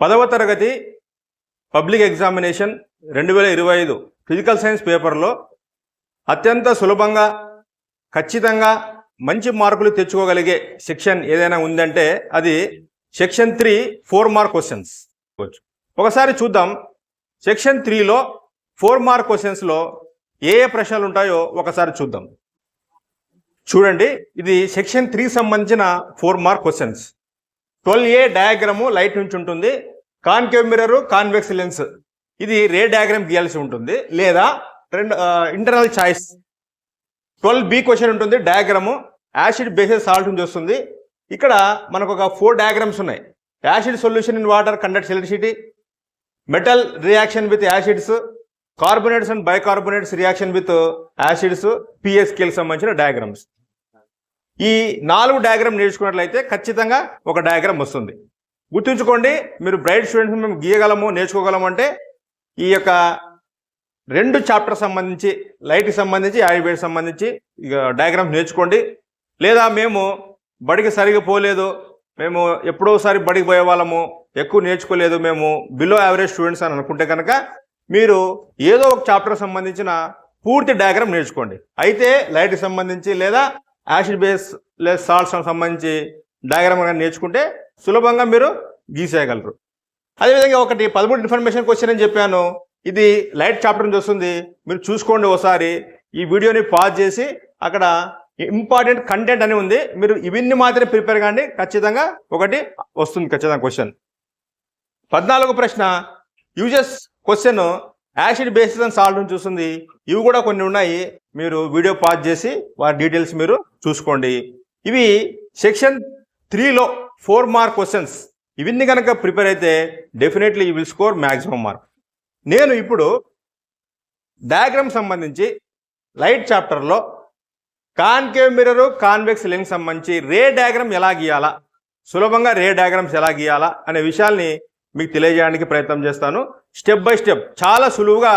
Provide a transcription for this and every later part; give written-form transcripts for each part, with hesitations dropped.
10వ తరగతి public examination 2025 physical science పేపర్లో అత్యంత సులభంగా ఖచ్చితంగా మంచి మార్కులు తెచ్చుకోగలిగే సెక్షన్ ఏదైనా ఉందంటే అది సెక్షన్ 3 4 మార్క్ క్వశ్చన్స్. ఒకసారి చూద్దాం సెక్షన్ 3లో 4 మార్క్ క్వశ్చన్స్లో ఏ ప్రశ్నలు ఉంటాయో ఒకసారి చూద్దాం. చూడండి, ఇది సెక్షన్ 3 సంబంధించిన 4 mark questions. 12A diagram light నుంచి ఉంటుంది, కాన్కేవ్ మిర్రర్ కాన్వెక్స్ లెన్స్ ఇది రే డయాగ్రామ్ గీయాల్సి ఉంటుంది, లేదా ఇంటర్నల్ చాయిస్. 12B క్వశ్చన్ ఉంటుంది, డయాగ్రాము యాసిడ్ బేసిస్ సాల్ట్ నుంచి వస్తుంది. ఇక్కడ మనకు ఒక 4 డయాగ్రామ్స్ ఉన్నాయి. Acid solution in water conducts electricity, metal reaction with acids, carbonates and bicarbonates reaction with acids, PS scale సంబంధించిన డయాగ్రామ్స్. ఈ 4 డయాగ్రామ్ నేర్చుకున్నట్లయితే ఖచ్చితంగా ఒక డయాగ్రామ్ వస్తుంది. గుర్తుంచుకోండి, మీరు బ్రైట్ స్టూడెంట్స్ మేము గీయగలము నేర్చుకోగలము అంటే ఈ యొక్క 2 చాప్టర్ సంబంధించి లైట్కి సంబంధించి యాసిడ్ సంబంధించి డయాగ్రామ్స్ నేర్చుకోండి. లేదా మేము బడికి సరిగా పోలేదు, మేము ఎప్పుడోసారి బడికి పోయే వాళ్ళము, ఎక్కువ నేర్చుకోలేదు, మేము బిలో యావరేజ్ స్టూడెంట్స్ అని అనుకుంటే కనుక మీరు ఏదో ఒక చాప్టర్ సంబంధించిన పూర్తి డయాగ్రామ్ నేర్చుకోండి. అయితే లైట్కి సంబంధించి లేదా యాసిడ్ బేస్ లేదా సాల్ట్స్ సంబంధించి డయాగ్రామ్ నేర్చుకుంటే సులభంగా మీరు గీసేయగలరు. అదేవిధంగా ఒకటి 13 ఇన్ఫర్మేషన్ క్వశ్చన్ అని చెప్పాను, ఇది లైట్ చాప్టర్ నుంచి వస్తుంది. మీరు చూసుకోండి ఒకసారి, ఈ వీడియోని పాజ్ చేసి అక్కడ ఇంపార్టెంట్ కంటెంట్ అని ఉంది, మీరు ఇవన్నీ మాత్రమే ప్రిపేర్ కాండి, ఖచ్చితంగా ఒకటి వస్తుంది ఖచ్చితంగా క్వశ్చన్. 14వ ప్రశ్న uses question acid basis and salt నుంచి చూస్తుంది. ఇవి కూడా కొన్ని ఉన్నాయి, మీరు వీడియో పాజ్ చేసి వాటి డీటెయిల్స్ మీరు చూసుకోండి. ఇవి సెక్షన్ 3లో 4 మార్క్ క్వశ్చన్స్. ఇవన్నీ కనుక ప్రిపేర్ అయితే definitely you will score maximum mark. నేను ఇప్పుడు డయాగ్రామ్ సంబంధించి లైట్ చాప్టర్లో కాన్కేవ్ మిర్రర్ కాన్వెక్స్ లెన్స్ సంబంధించి రే డయాగ్రామ్ ఎలా గీయాలా, సులభంగా రే డయాగ్రామ్స్ ఎలా గీయాలా అనే విషయాల్ని మీకు తెలియజేయడానికి ప్రయత్నం చేస్తాను. స్టెప్ బై స్టెప్ చాలా సులువుగా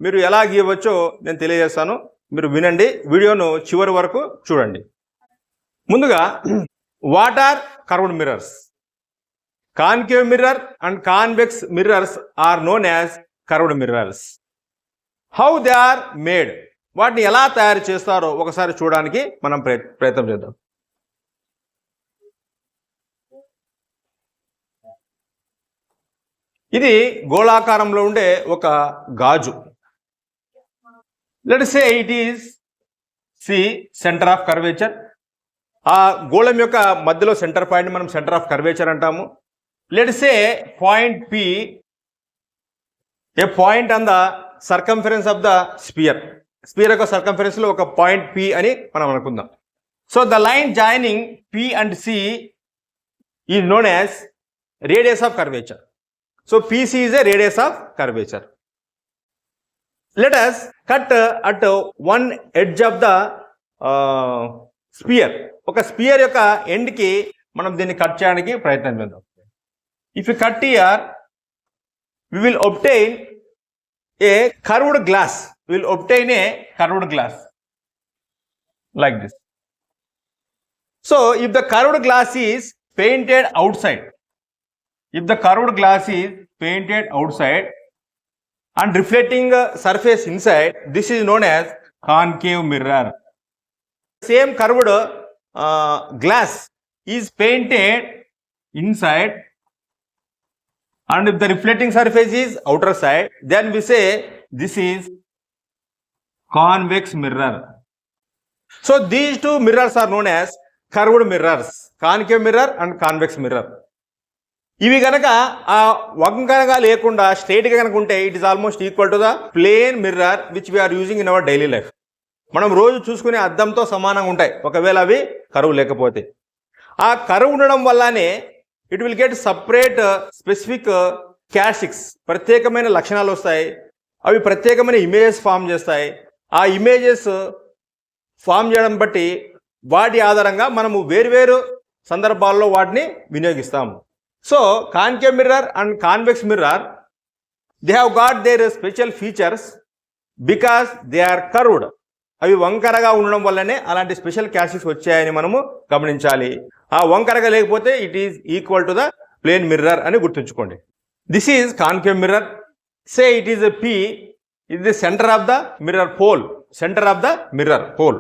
మీరు ఎలా గీయవచ్చో నేను తెలియజేస్తాను. మీరు వినండి, వీడియోను చివరి వరకు చూడండి. ముందుగా what are curved mirrors? Concave mirror and convex mirrors are known as curved mirrors. How they are made, వాటిని ఎలా తయారు చేస్తారో ఒకసారి చూడడానికి మనం ప్రయత్నం చేద్దాం. ఇది గోళాకారంలో ఉండే ఒక గాజు. Let say it is centre of curvature. ఆ గోళం యొక్క మధ్యలో సెంటర్ పాయింట్ మనం సెంటర్ ఆఫ్ కర్వేచర్ అంటాము. Let say point P, a point on the circumference of the sphere. Sphere యొక్క సర్కంఫరెన్స్ లో ఒక పాయింట్ P అని మనం అనుకుందాం. So the line joining P and C is known as radius of curvature. So PC is a radius of curvature. Let us cut at one edge of the sphere. ఒక spear యొక్క end కి మనం దీన్ని cut చేయడానికి ప్రయత్నం చేద్దాం. If you cut here, we will obtain a curved glass. We will obtain a curved glass like this. So if the curved glass is painted outside, if the curved glass is painted outside and reflecting surface inside, this is known as concave mirror. Same curved glass is painted inside and if the reflecting surface is outer side, then we say this is convex mirror. So these two mirrors are known as curved mirrors, concave mirror and convex mirror. ఇవి కనుక ఆ వంకరగా లేకుండా స్ట్రైట్గా కనుక ఉంటే it is almost equal to the plane mirror which we're using in our daily life. మనం రోజు చూసుకునే అద్దంతో సమానంగా ఉంటాయి ఒకవేళ అవి కరువు లేకపోతే. ఆ కరువు ఉండడం వల్లనే it will get separate specific characteristics, ప్రత్యేకమైన లక్షణాలు వస్తాయి. అవి ప్రత్యేకమైన ఇమేజెస్ ఫామ్ చేస్తాయి. ఆ ఇమేజెస్ ఫామ్ చేయడం బట్టి వాటి ఆధారంగా మనము వేరువేరు సందర్భాల్లో వాటిని వినియోగిస్తాము. So concave mirror and convex mirror, they have got their special features because they are curved. అవి వంకరగా ఉండడం వల్లనే అలాంటి స్పెషల్ క్యారెక్టరిస్టిక్స్ వచ్చాయని మనము గమనించాలి. ఆ వంకరగా లేకపోతే it is equal to the plane mirror అని గుర్తుంచుకోండి. This is concave mirror. Say it is a P. It is the center of the mirror pole. Center of the mirror pole.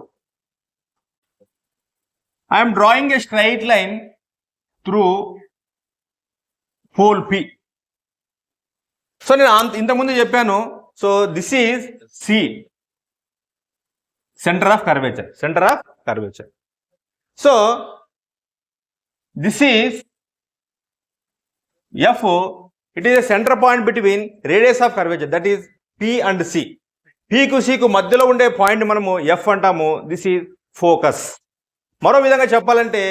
I am drawing a straight line through pole P. So నేను ఇంతకుముందు చెప్పాను. So this is C. Center of curvature. Center of curvature. So this is F. It is a center point between radius of curvature, that is P and C. P కు C కు మధ్యలో ఉండే point మనము F అంటాము. This is focus. మరో విధంగా చెప్పాలంటే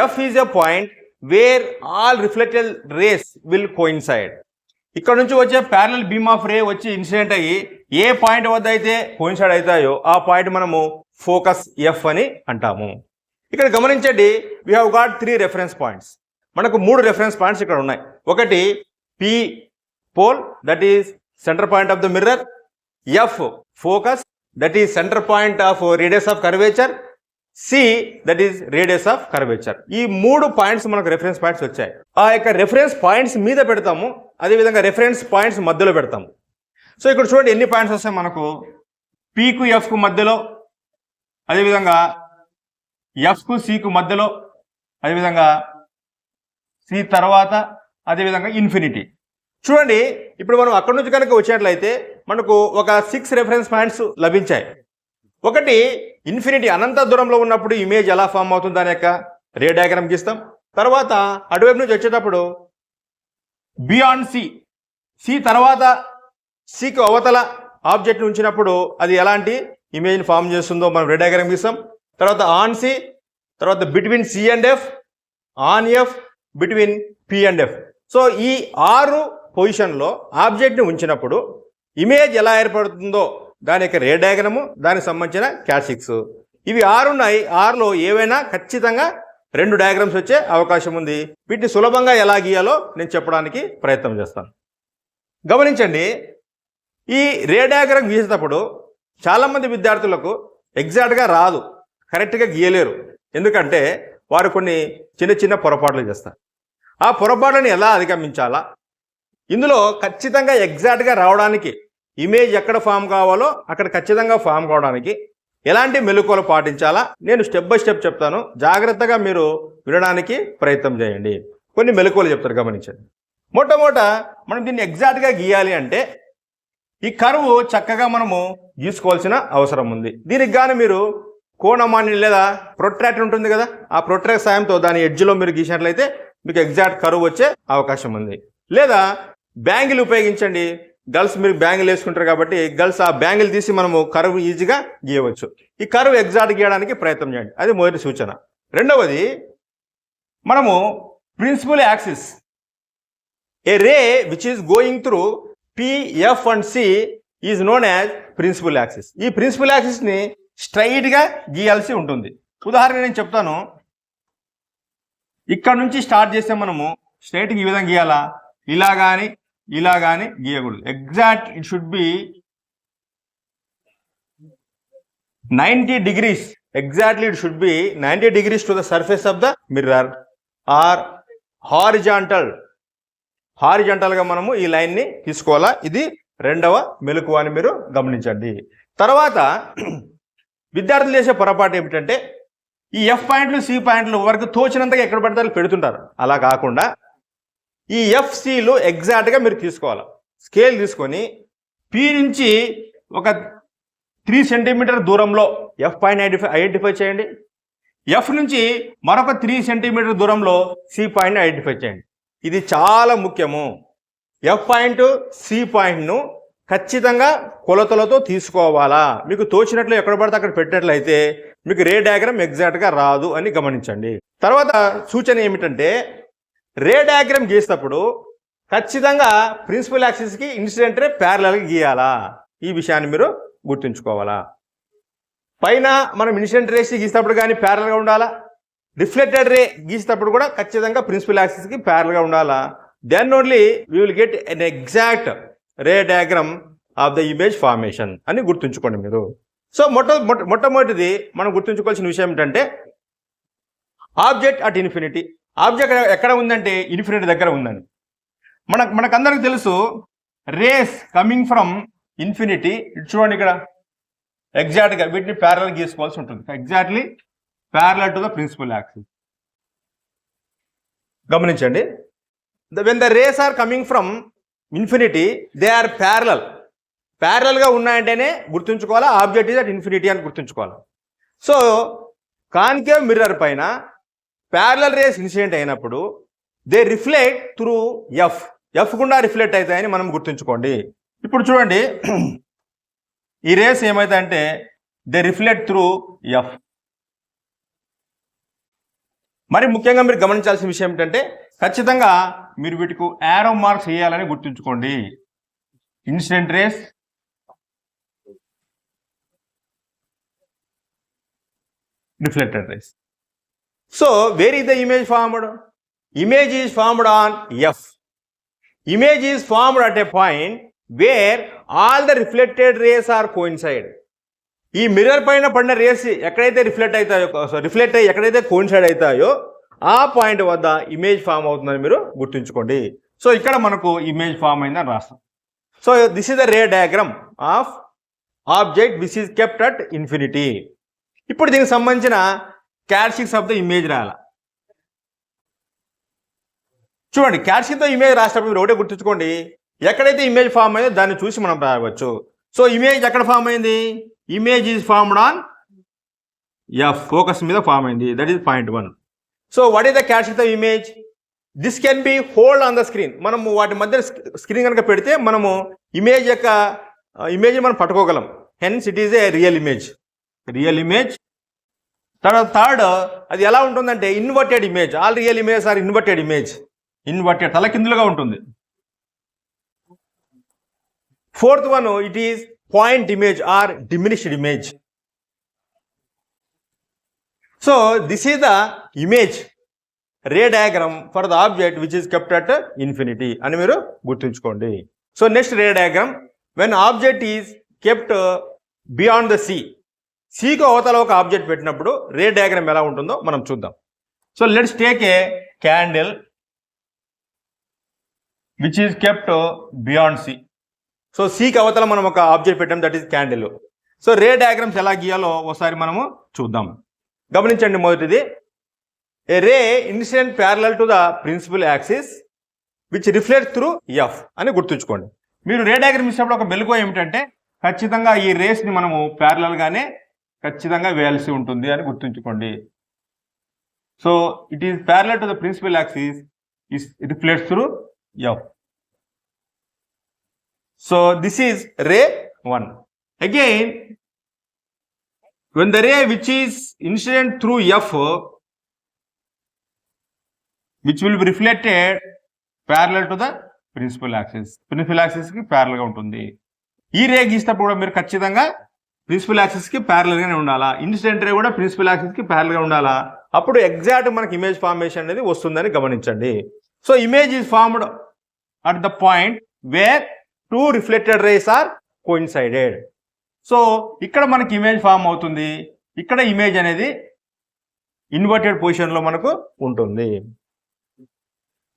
F is a point where all reflected race will coincide. ఇక్కడ నుంచి వచ్చే ప్యారలల్ బీమ్ ఆఫ్ రే వచ్చి ఇన్సిడెంట్ అయ్యి ఏ పాయింట్ వద్ద అయితే కోయిన్సైడ్ అవుతాయో ఆ పాయింట్ మనము ఫోకస్ F అని అంటాము. ఇక్కడ గమనించండి, we have got 3 reference points. మనకు 3 రెఫరెన్స్ పాయింట్స్ ఇక్కడ ఉన్నాయి. ఒకటి P pole, that is center point of the mirror. F focus, that is center point of radius of curvature. C, that is radius of curvature. ఈ 3 points మనకు reference points వచ్చాయి. ఆ యొక్క reference points మీద పెడతాము, అదేవిధంగా రెఫరెన్స్ పాయింట్స్ మధ్యలో పెడతాము. సో ఇక్కడ చూడండి ఎన్ని పాయింట్స్ వస్తాయి మనకు. P కు F కు మధ్యలో, అదేవిధంగా F కు C కు మధ్యలో, అదేవిధంగా C తర్వాత, అదేవిధంగా ఇన్ఫినిటీ. చూడండి ఇప్పుడు మనం అక్కడ నుంచి కనుక వచ్చినట్లయితే మనకు ఒక 6 రెఫరెన్స్ పాయింట్స్ లభించాయి. ఒకటి ఇన్ఫినిటీ, అనంత దూరంలో ఉన్నప్పుడు ఇమేజ్ ఎలా ఫామ్ అవుతుంది దాని యొక్క రే డయాగ్రామ్ గీస్తాం. తర్వాత అటువైపు నుంచి వచ్చేటప్పుడు బియాండ్ సి తర్వాత సికు అవతల ఆబ్జెక్ట్ ఉంచినప్పుడు అది ఎలాంటి ఇమేజ్ని ఫామ్ చేస్తుందో మనం రే డయాగ్రామ్ గీస్తాం. తర్వాత ఆన్ సి, తర్వాత between C and F, on F, between P and F. So ఈ 6 పొజిషన్లో ఆబ్జెక్ట్ని ఉంచినప్పుడు ఇమేజ్ ఎలా ఏర్పడుతుందో దాని యొక్క రే డయాగ్రాము, దానికి సంబంధించిన క్యాసిక్స్, ఇవి 6 ఉన్నాయి. 6లో ఏవైనా ఖచ్చితంగా 2 డయాగ్రామ్స్ వచ్చే అవకాశం ఉంది. వీటిని సులభంగా ఎలా గీయాలో నేను చెప్పడానికి ప్రయత్నం చేస్తాను. గమనించండి, ఈ రే డయాగ్రామ్ గీసేటప్పుడు చాలామంది విద్యార్థులకు ఎగ్జాక్ట్గా రాదు, కరెక్ట్గా గీయలేరు. ఎందుకంటే వారు కొన్ని చిన్న చిన్న పొరపాట్లు చేస్తారు. ఆ పొరపాట్లను ఎలా అధిగమించాలా, ఇందులో ఖచ్చితంగా ఎగ్జాక్ట్గా రావడానికి, ఇమేజ్ ఎక్కడ ఫామ్ కావాలో అక్కడ ఖచ్చితంగా ఫామ్ కావడానికి ఎలాంటి మెలకువలు పాటించాలా నేను స్టెప్ బై స్టెప్ చెప్తాను. జాగ్రత్తగా మీరు వినడానికి ప్రయత్నం చేయండి. కొన్ని మెలకువలు చెప్తారు, గమనించండి. మొట్టమొదట మనం దీన్ని ఎగ్జాక్ట్గా గీయాలి అంటే ఈ కర్వ్ చక్కగా మనము గీసుకోవాల్సిన అవసరం ఉంది. దీనికి కానీ మీరు కోణమాన్ని లేదా ప్రొట్రాక్టర్ ఉంటుంది కదా, ఆ ప్రొట్రాక్టర్ సాయంతో దాని ఎడ్జ్లో మీరు గీసినట్లయితే మీకు ఎగ్జాక్ట్ కర్వ్ వచ్చే అవకాశం ఉంది. లేదా బ్యాంగిల్ ఉపయోగించండి. గర్ల్స్ మీరు బ్యాంగిల్ వేసుకుంటారు కాబట్టి గర్ల్స్ ఆ బ్యాంగిల్ తీసి మనము కర్వ్ ఈజీగా గీయవచ్చు. ఈ కర్వ్ ఎగ్జాక్ట్ గీయడానికి ప్రయత్నం చేయండి, అది మొదటి సూచన. రెండవది, మనము principal axis, a ray which is going through PF and C is known as principal axis. ఈ ప్రిన్సిపల్ యాక్సిస్ని స్ట్రైట్గా గీయాల్సి ఉంటుంది. ఉదాహరణ నేను చెప్తాను. ఇక్కడ నుంచి స్టార్ట్ చేస్తే మనము స్ట్రైట్గా ఈ విధంగా గీయాలా, ఇలా కానీ గీయకూడదు. Exact it should be 90 degrees. Exactly it should be 90 degrees to the surface of the mirror or హారిజాంటల్గా మనము ఈ లైన్ని తీసుకోవాలా. ఇది రెండవ మెలకువ అని మీరు గమనించండి. తర్వాత విద్యార్థులు చేసే పొరపాటు ఏమిటంటే ఈ ఎఫ్ పాయింట్లు సి పాయింట్లు వరకు తోచినంతగా ఎక్కడ పడతారు పెడుతుంటారు. అలా కాకుండా ఈ ఎఫ్సిలు ఎగ్జాక్ట్గా మీరు తీసుకోవాలి. స్కేల్ తీసుకొని పి నుంచి ఒక 3 సెంటీమీటర్ దూరంలో ఎఫ్ పాయింట్ ఐడెంటిఫై చేయండి. ఎఫ్ నుంచి మరొక 3 సెంటీమీటర్ దూరంలో సి పాయింట్ని ఐడెంటిఫై చేయండి. ఇది చాలా ముఖ్యము. ఎఫ్ పాయింట్ సి పాయింట్ను ఖచ్చితంగా కొలతలతో తీసుకోవాలా. మీకు తోచినట్లు ఎక్కడ పడితే అక్కడ పెట్టినట్లయితే మీకు రే డయాగ్రామ్ ఎగ్జాక్ట్గా రాదు అని గమనించండి. తర్వాత సూచన ఏమిటంటే రే డయాగ్రామ్ గీసేటప్పుడు ఖచ్చితంగా ప్రిన్సిపల్ యాక్సిస్కి ఇన్సిడెంట్ రే ప్యారలల్గా గీయాలా. ఈ విషయాన్ని మీరు గుర్తుంచుకోవాలా. పైన మనం ఇన్సిడెంట్ రేస్ గీసేటప్పుడు కానీ ప్యారలల్గా ఉండాలా. రిఫ్లెక్టెడ్ రే గీసేటప్పుడు కూడా ఖచ్చితంగా ప్రిన్సిపల్ యాక్సిస్కి ప్యారలల్గా ఉండాలా. Then only we will get an exact ray diagram of the image formation అని గుర్తుంచుకోండి మీరు. సో మొట్టమొదటిది మనం గుర్తుంచుకోవాల్సిన విషయం ఏంటంటే ఆబ్జెక్ట్ అట్ ఇన్ఫినిటీ. ఆబ్జెక్ట్ ఎక్కడ ఉందంటే ఇన్ఫినిటీ దగ్గర ఉందని. మనకందరికి తెలుసు రేస్ కమింగ్ ఫ్రమ్ ఇన్ఫినిటీ. చూడండి ఇక్కడ ఎగ్జాక్ట్గా వీటిని ప్యారలల్ గీసుకోవాల్సి ఉంటుంది. Exactly parallel to the principal axis. గమనించండి, when the rays are coming from infinity they are ప్యారలల్గా ఉన్నాయంటేనే గుర్తుంచుకోవాలా ఆబ్జెక్ట్ ఈజ్ అట్ ఇన్ఫినిటీ అని గుర్తుంచుకోవాలి. సో కాన్కేవ్ మిర్రర్ పైన ప్యారలల్ రేస్ ఇన్సిడెంట్ అయినప్పుడు దే రిఫ్లెక్ట్ త్రూ ఎఫ్ గుండా రిఫ్లెక్ట్ అవుతాయని మనం గుర్తుంచుకోండి. ఇప్పుడు చూడండి, ఈ రేస్ ఏమవుతాయంటే దే రిఫ్లెక్ట్ త్రూ ఎఫ్. మరి ముఖ్యంగా మీరు గమనించాల్సిన విషయం ఏంటంటే ఖచ్చితంగా మీరు వీటికి యారో మార్క్స్ వేయాలని గుర్తుంచుకోండి. Incident race, reflected race. So where is the image formed? Image is formed on F. Image is formed at a point where all the reflected rays are coincide. ఈ మిర్రర్ పైన పడిన race ఎక్కడైతే reflect అయ్యి ఎక్కడైతే coincide అవుతాయో ఆ point వద్ద image form అవుతుందని మీరు గుర్తుంచుకోండి. సో ఇక్కడ మనకు ఇమేజ్ ఫామ్ అయిందని రాస్తాం. So this is the ray diagram of object which is kept at infinity. ఇప్పుడు దీనికి సంబంధించిన క్యారెక్టరిస్టిక్స్ ఆఫ్ ద ఇమేజ్ రాయాలి. చూడండి, క్యారెక్టరిస్టిక్స్ ఆఫ్ ఇమేజ్ రాసేటప్పుడు మీరు ఒకటే గుర్తుంచుకోండి, ఎక్కడైతే ఇమేజ్ ఫామ్ అయిందో దాన్ని చూసి మనం రాయవచ్చు. సో ఇమేజ్ ఎక్కడ ఫామ్ అయింది? Image is formed on F, focus మీద ఫామ్ అయింది. That is point 1. So what is the characteristics of image? This can be hold on the screen. మనము వాటి మధ్య స్క్రీన్ కనుక పెడితే మనము ఇమేజ్ మనం పట్టుకోగలం. Hence it is a real image. తర్వాత థర్డ్, అది ఎలా ఉంటుందంటే inverted image. All real image are inverted image. Inverted, తలకిందులుగా ఉంటుంది. Fourth one, it is point image are diminished image. So this is the image ray diagram for the object which is kept at infinity అని మీరు గుర్తుంచుకోండి. So next ray diagram, when object is kept beyond the seek అవతల ఒక object పెట్టినప్పుడు రే diagram ఎలా ఉంటుందో మనం చూద్దాం. So let's take a candle which is kept beyond C. So సీకి అవతల మనం ఒక ఆబ్జెక్ట్ పెట్టాం, that is candle. So ray diagrams ఎలా గీయాలో ఒకసారి మనము చూద్దాం. గమనించండి, మొదటిది ఏ ray incident parallel to the principal axis which reflect through F అని గుర్తుంచుకోండి. మీరు రే డయాగ్రామ్ ఇచ్చినప్పుడు ఒక మెలకువ ఏమిటంటే ఖచ్చితంగా ఈ రేస్ని మనము ప్యారలల్గానే ఖచ్చితంగా వేయాల్సి ఉంటుంది అని గుర్తుంచుకోండి. So it is parallel to the principal axis is reflects through F. So this is ray 1. Again, when the ray which is incident through F, which will be reflected parallel to the principal axis. Principal axis కి parallel గా ఉంటుంది. ఈ రే గీసినప్పుడు కూడా మీరు ఖచ్చితంగా principal axis కి parallel గానే ఉండాలా. ఇన్సిడెంట్ రే కూడా ప్రిన్సిపల్ యాక్సిస్ కి ప్యారలల్ గా ఉండాలా. అప్పుడు ఎగ్జాక్ట్ మనకి ఇమేజ్ ఫార్మేషన్ అనేది వస్తుందని గమనించండి. So image is formed at the point where two reflected rays are coincided. So ఇక్కడ మనకి ఇమేజ్ ఫామ్ అవుతుంది. ఇక్కడ ఇమేజ్ అనేది ఇన్వర్టెడ్ పొజిషన్లో మనకు ఉంటుంది.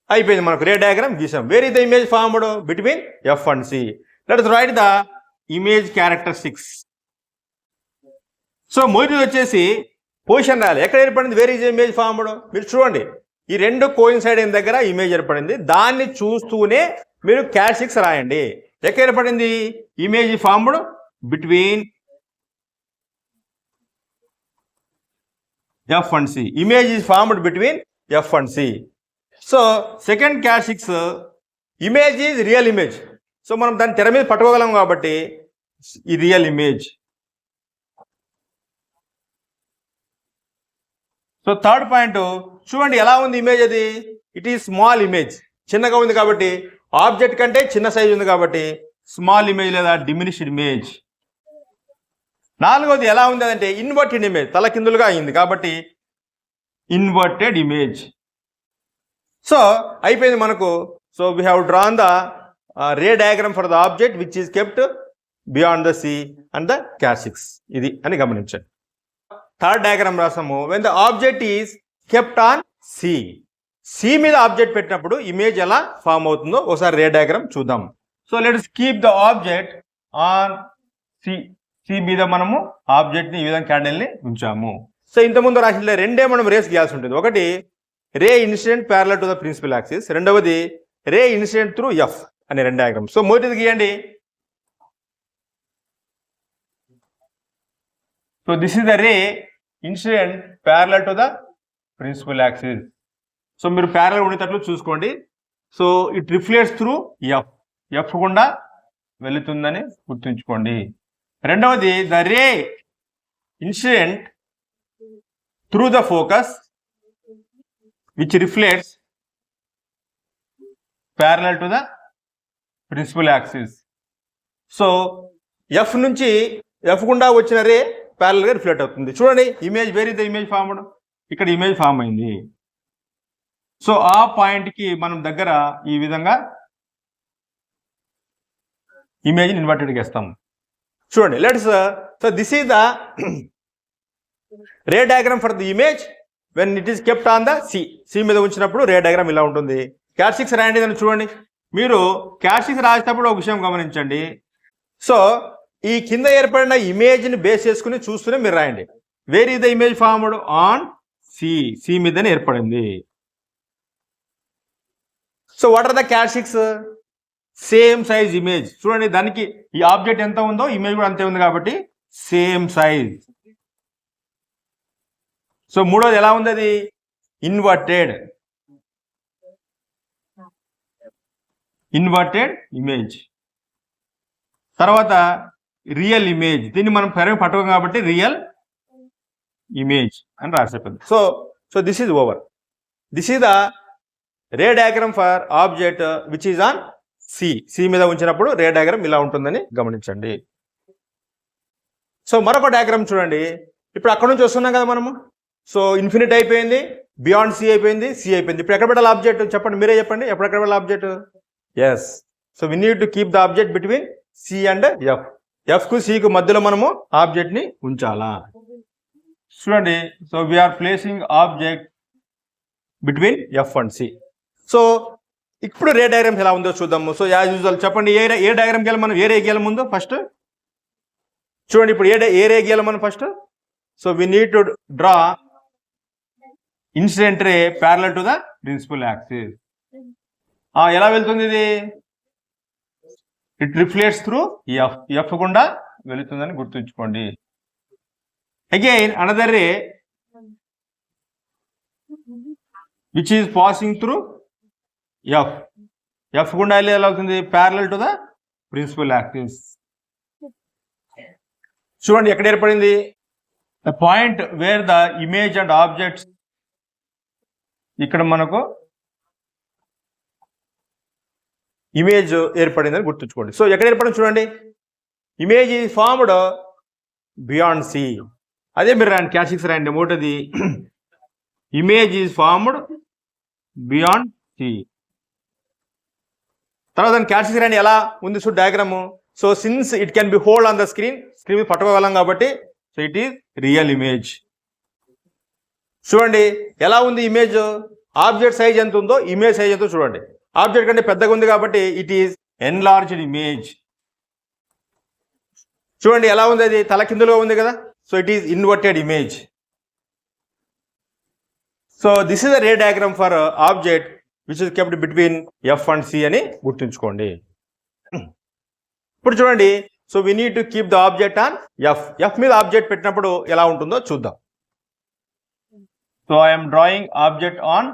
అయిపోయింది, మనకు రే డయాగ్రామ్ గీసాం. Where is the image formed between F and C. Let's write the image characteristics. So మొదటిది వచ్చేసి పొజిషన్ రాయాలి. ఎక్కడ ఏర్పడింది? Where is image formed. మీరు చూడండి, ఈ రెండు కోయిన్సైడ్ అయిన దగ్గర ఇమేజ్ ఏర్పడింది. దాన్ని చూస్తూనే మీరు క్యారెక్టరిస్టిక్స్ రాయండి. ఎక్కడ ఏర్పడింది? Image formed between F and C. Image is formed between F and C. So second characteristics, image is real image. So మనం దాన్ని తెర మీద పట్టుకోగలం కాబట్టి ఈ real image. So third point చూడండి ఎలా ఉంది ఇమేజ్. అది ఇట్ ఈస్ స్మాల్ ఇమేజ్, చిన్నగా ఉంది కాబట్టి ఆబ్జెక్ట్ కంటే చిన్న సైజ్ ఉంది కాబట్టి స్మాల్ ఇమేజ్ లేదా డిమినిష్డ్ ఇమేజ్. నాలుగవది ఎలా ఉంది అంటే ఇన్వర్టెడ్ ఇమేజ్, తలకిందులుగా అయింది కాబట్టి ఇన్వర్టెడ్ ఇమేజ్. సో అయిపోయింది మనకు. So we have drawn the ray diagram for the object which is kept beyond the C and the characteristics. ఇది అని గమనించండి. థర్డ్ డయాగ్రామ్ రాసాము. When the object is kept on C. C మీద object పెట్టినప్పుడు image ఎలా form అవుతుందో ఒకసారి ray diagram చూద్దాం. So let's keep the object on C. C మీద మనము ఆబ్జెక్ట్ ని ఈ విధంగా క్యాండిల్ ని ఉంచాము. సో ఇంతకుముందు రాసిన రెండే మనం రేస్ గీయాల్సి ఉంటుంది. ఒకటి ray incident parallel to the principal axis, రెండవది రే ఇన్సిడెంట్ త్రూ ఎఫ్ అనే రెండు డయాగ్రామ్. సో మొదటిది గీయండి. So this is the ray incident parallel to the principal axis. So మీరు ప్యారలల్ ఉండేటట్లు చూసుకోండి. So it reflects through F, F గుండా వెళుతుందని గుర్తుంచుకోండి. రెండవది the ray incident through the focus which reflects parallel to the principal axis. So F నుంచి F గుండా వచ్చిన రే ప్యారలల్ గా రిఫ్లెక్ట్ అవుతుంది. చూడండి image, where is the image formed, ఇక్కడ ఇమేజ్ ఫామ్ అయింది. సో ఆ పాయింట్ కి మనం దగ్గర ఈ విధంగా ఇమేజ్ ఇన్వర్టెడ్ గా ఇస్తాం. చూడండి let's, so this is the ray diagram for the image when it is kept on the C. C మీద ఉంచినప్పుడు రే డయాగ్రామ్ ఇలా ఉంటుంది. క్యాట్6 రాయండి అని చూడండి. మీరు క్యాట్6 రాసేటప్పుడు ఒక విషయం గమనించండి. సో ఈ కింద ఏర్పడిన ఇమేజ్ ని బేస్ చేసుకుని చూస్తూనే మీరు రాయండి. Where is the image formed on C. C మీదనే ఏర్పడింది. సో వాట్ ఆర్ ద క్యాట్6? Same size image. చూడండి దానికి ఈ ఆబ్జెక్ట్ ఎంత ఉందో ఇమేజ్ కూడా అంతే ఉంది కాబట్టి సేమ్ సైజ్. సో మూడోది ఎలా ఉంది, అది ఇన్వర్టెడ్, ఇన్వర్టెడ్ ఇమేజ్. తర్వాత రియల్ ఇమేజ్, దీన్ని మనం పట్టుకోం కాబట్టి రియల్ ఇమేజ్ అని రాసేపోయింది. So so this is over. This is the ray diagram for object which is on C. C మీద ఉంచినప్పుడు రే డయాగ్రామ్ ఇలా ఉంటుందని గమనించండి. సో మరొక డయాగ్రామ్ చూడండి. ఇప్పుడు అక్కడ నుంచి వస్తున్నాం కదా మనము. సో ఇన్ఫినిట్ అయిపోయింది, బియాండ్ సి అయిపోయింది, సి అయిపోయింది. ఇప్పుడు ఎక్కడ పెట్టాలి ఆబ్జెక్ట్ చెప్పండి, మీరే చెప్పండి. ఎప్పుడు ఎక్కడ పెట్టాలి object? Yes. So we need to keep the object between C and F. F కు సి కు మధ్యలో మనము ఆబ్జెక్ట్ ని ఉంచాలా. చూడండి, so we're placing object between F and C. So ఇప్పుడు రే డయాగ్రామ్స్ ఎలా ఉందో చూద్దాము. సో యాజ్ యూజువల్ చెప్పండి, ఏ డయాగ్రామ్ గీయాలి మనం, ఏ రే గీయాలి ముందు ఫస్ట్ చూడండి. ఇప్పుడు ఏ రే గీయాలి మనం first. So we need to draw incident ray parallel to the principal axis. ఎలా వెళ్తుంది ఇది? It reflects through F, F గుండా వెళుతుందని గుర్తుంచుకోండి. Again another ray which is passing through F, F గుండా ఎలా అవుతుంది? Parallel to the principal axis. చూడండి ఎక్కడ ఏర్పడింది? The point where the image and objects, ఇక్కడ మనకు ఇమేజ్ ఏర్పడిందని గుర్తుంచుకోండి. సో ఎక్కడ ఏర్పడింది చూడండి, image is formed beyond C. అదే మీరు రాయండి, క్యాట్6 రాయండి. మూడోది image is formed beyond C. తర్వాత క్యాట్6 రాయండి. ఎలా ఉంది చూడు diagram. So since it can be hold on the screen, screen మీద పట్టుకోగలం కాబట్టి so it is real image. చూడండి ఎలా ఉంది ఇమేజ్. ఆబ్జెక్ట్ సైజ్ ఎంత ఉందో ఇమేజ్ సైజ్ ఎంతో చూడండి. ఆబ్జెక్ట్ కంటే పెద్దగా ఉంది కాబట్టి ఇట్ ఈస్ ఎన్లార్జ్డ్ ఇమేజ్. చూడండి ఎలా ఉంది, అది తల కిందలో ఉంది కదా. So it is inverted image. So this is the ray diagram for object which is kept between F and C అని గుర్తుంచుకోండి. ఇప్పుడు చూడండి, so we need to keep the object on F. F మీద ఆబ్జెక్ట్ పెట్టినప్పుడు ఎలా ఉంటుందో చూద్దాం. So I'm drawing object on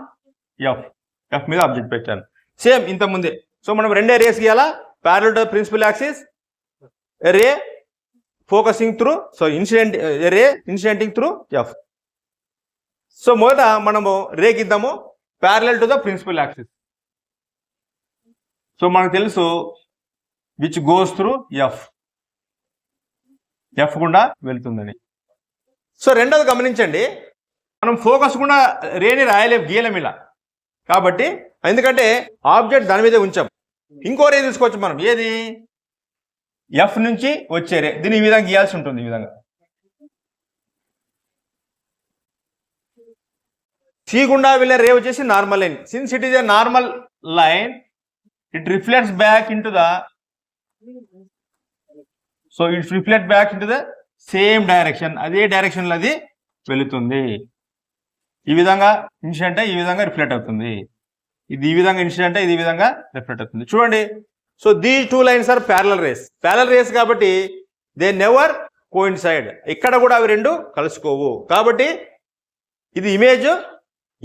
F. F మీద ఆబ్జెక్ట్ పెట్టాను సేమ్ ఇంత ముందే. సో మనం రెండే రేస్ గీయాలా, parallel to principal axis, ray focusing through, so ray incidenting through F. So మొదట మనము రే గీద్దాము parallel to the principal axis. So మనకు తెలుసు which goes through F, F గుండా వెళ్తుందని. సో రెండోది గమనించండి, మనం ఫోకస్ కూడా రేని రాయలేం, గీయలేం ఇలా. కాబట్టి ఎందుకంటే ఆబ్జెక్ట్ దాని మీదే ఉంచాం. ఇంకో రే తీసుకోవచ్చు మనం, ఏది? ఎఫ్ నుంచి వచ్చే రే. దీన్ని ఈ విధంగా గీయాల్సి ఉంటుంది. ఈ విధంగా సి గుండా వెళ్ళే రే వచ్చేసి normal line. Since it is a normal line, it reflects back in to the same direction. అదే డైరెక్షన్ లో అది వెళుతుంది. ఈ విధంగా ఇన్సిడెంట్ ఈ విధంగా రిఫ్లెక్ట్ అవుతుంది. ఇది ఈ విధంగా ఇన్సిడెంట్ ఇది ఈ విధంగా రిఫ్లెక్ట్ అవుతుంది. చూడండి. So these two lines are parallel rays. Parallel rays కాబట్టి దే నెవర్ కోయిన్సైడ్. ఇక్కడ కూడా అవి రెండు కలుసుకోవు. కాబట్టి ఇది ఇమేజ్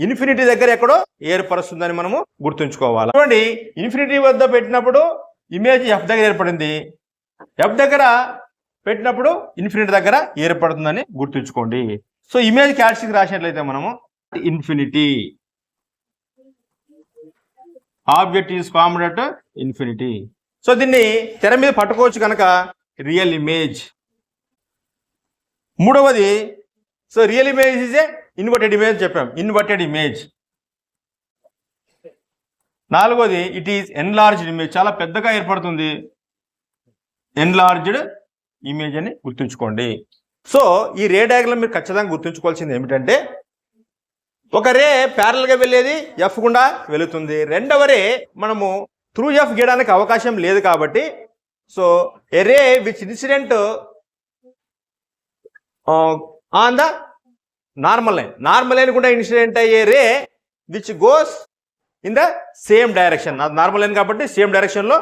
ఇన్ఫినిటీ దగ్గర ఎక్కడో ఏర్పరుస్తుందని మనము గుర్తుంచుకోవాలి. చూడండి, ఇన్ఫినిటీ వద్ద పెట్టినప్పుడు ఇమేజ్ ఎఫ్ దగ్గర ఏర్పడింది, ఎఫ్ దగ్గర పెట్టినప్పుడు ఇన్ఫినిటీ దగ్గర ఏర్పడుతుందని గుర్తుంచుకోండి. సో ఇమేజ్ క్యారెక్టరిస్టిక్ రాసినట్లయితే మనము infinity, object is formed at infinity. So దీన్ని తెర మీద పట్టుకోవచ్చు కనుక రియల్ ఇమేజ్. మూడవది, so real image is a inverted image చెప్పాం, ఇన్వర్టెడ్ ఇమేజ్. నాలుగోది, ఇట్ ఈజ్ ఎన్లార్జ్డ్ ఇమేజ్, చాలా పెద్దగా ఏర్పడుతుంది, ఎన్లార్జ్డ్ ఇమేజ్ అని గుర్తుంచుకోండి. సో ఈ రే డయాగ్రామ్ మీరు ఖచ్చితంగా గుర్తుంచుకోవాల్సింది ఏమిటంటే, ఒక రే ప్యారల్ గా వెళ్ళేది ఎఫ్ గుండా వెళుతుంది. రెండవ రే మనము త్రూ ఎఫ్ గీయడానికి అవకాశం లేదు కాబట్టి, so a ray which incident on the normal line కూడా ఇన్సిడెంట్ అయ్యే ray which goes in the same direction. అది నార్మల్ లైన్ కాబట్టి సేమ్ డైరెక్షన్ లో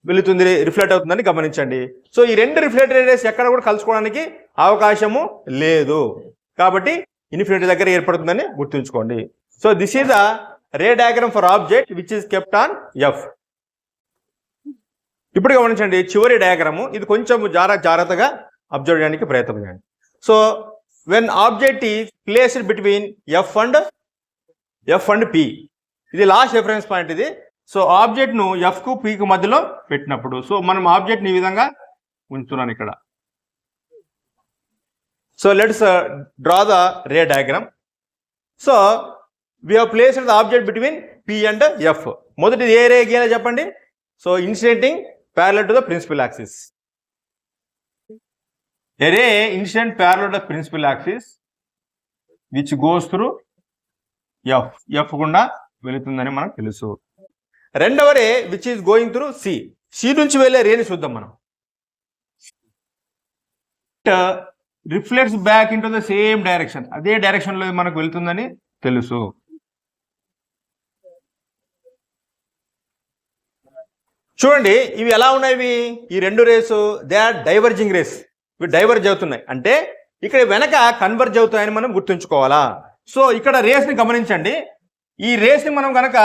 వెళుతుంది, రిఫ్లెక్ట్ అవుతుందని గమనించండి. సో ఈ రెండు రిఫ్లెక్టెడ్ రేస్ ఎక్కడ కూడా కలుసుకోవడానికి అవకాశము లేదు కాబట్టి ఇన్ఫినిటీ దగ్గర ఏర్పడుతుందని గుర్తుంచుకోండి. So this is the ray diagram for object which is kept on F. ఇప్పుడు గమనించండి చివరి డయాగ్రాము. ఇది కొంచెం జాగ్రత్తగా అబ్జర్వ్ చేయడానికి ప్రయత్నం చేయండి. So when object is placed between F and P, ఇది లాస్ట్ రిఫరెన్స్ పాయింట్ ఇది. సో ఆబ్జెక్ట్ ను ఎఫ్ కు పి కు మధ్యలో పెట్టినప్పుడు, సో మనం ఆబ్జెక్ట్ ని ఈ విధంగా ఉంచుతున్నాను ఇక్కడ. So let's draw the ray diagram. So we have placed the object between P and F. మొదటిది ఏ రే గీయాలో చెప్పండి. So incidenting parallel to the principal axis. A ray incident parallel to the principal axis which goes through F గుండా వెళుతుందని మనకు తెలుసు. రెండవ ray which is going through C నుంచి వెళ్ళే రేని చూద్దాం మనం. Reflects back in to the same direction, అదే డైరెక్షన్ లో మనకు వెళ్తుందని తెలుసు. చూడండి ఇవి ఎలా ఉన్నాయి. ఈ రెండు rays they are diverging rays. ఇవి డైవర్జ్ అవుతున్నాయి అంటే ఇక్కడ వెనక కన్వర్జ్ అవుతాయని మనం గుర్తుంచుకోవాలా. సో ఇక్కడ రేస్ ని గమనించండి. ఈ రేస్ ని మనం కనుక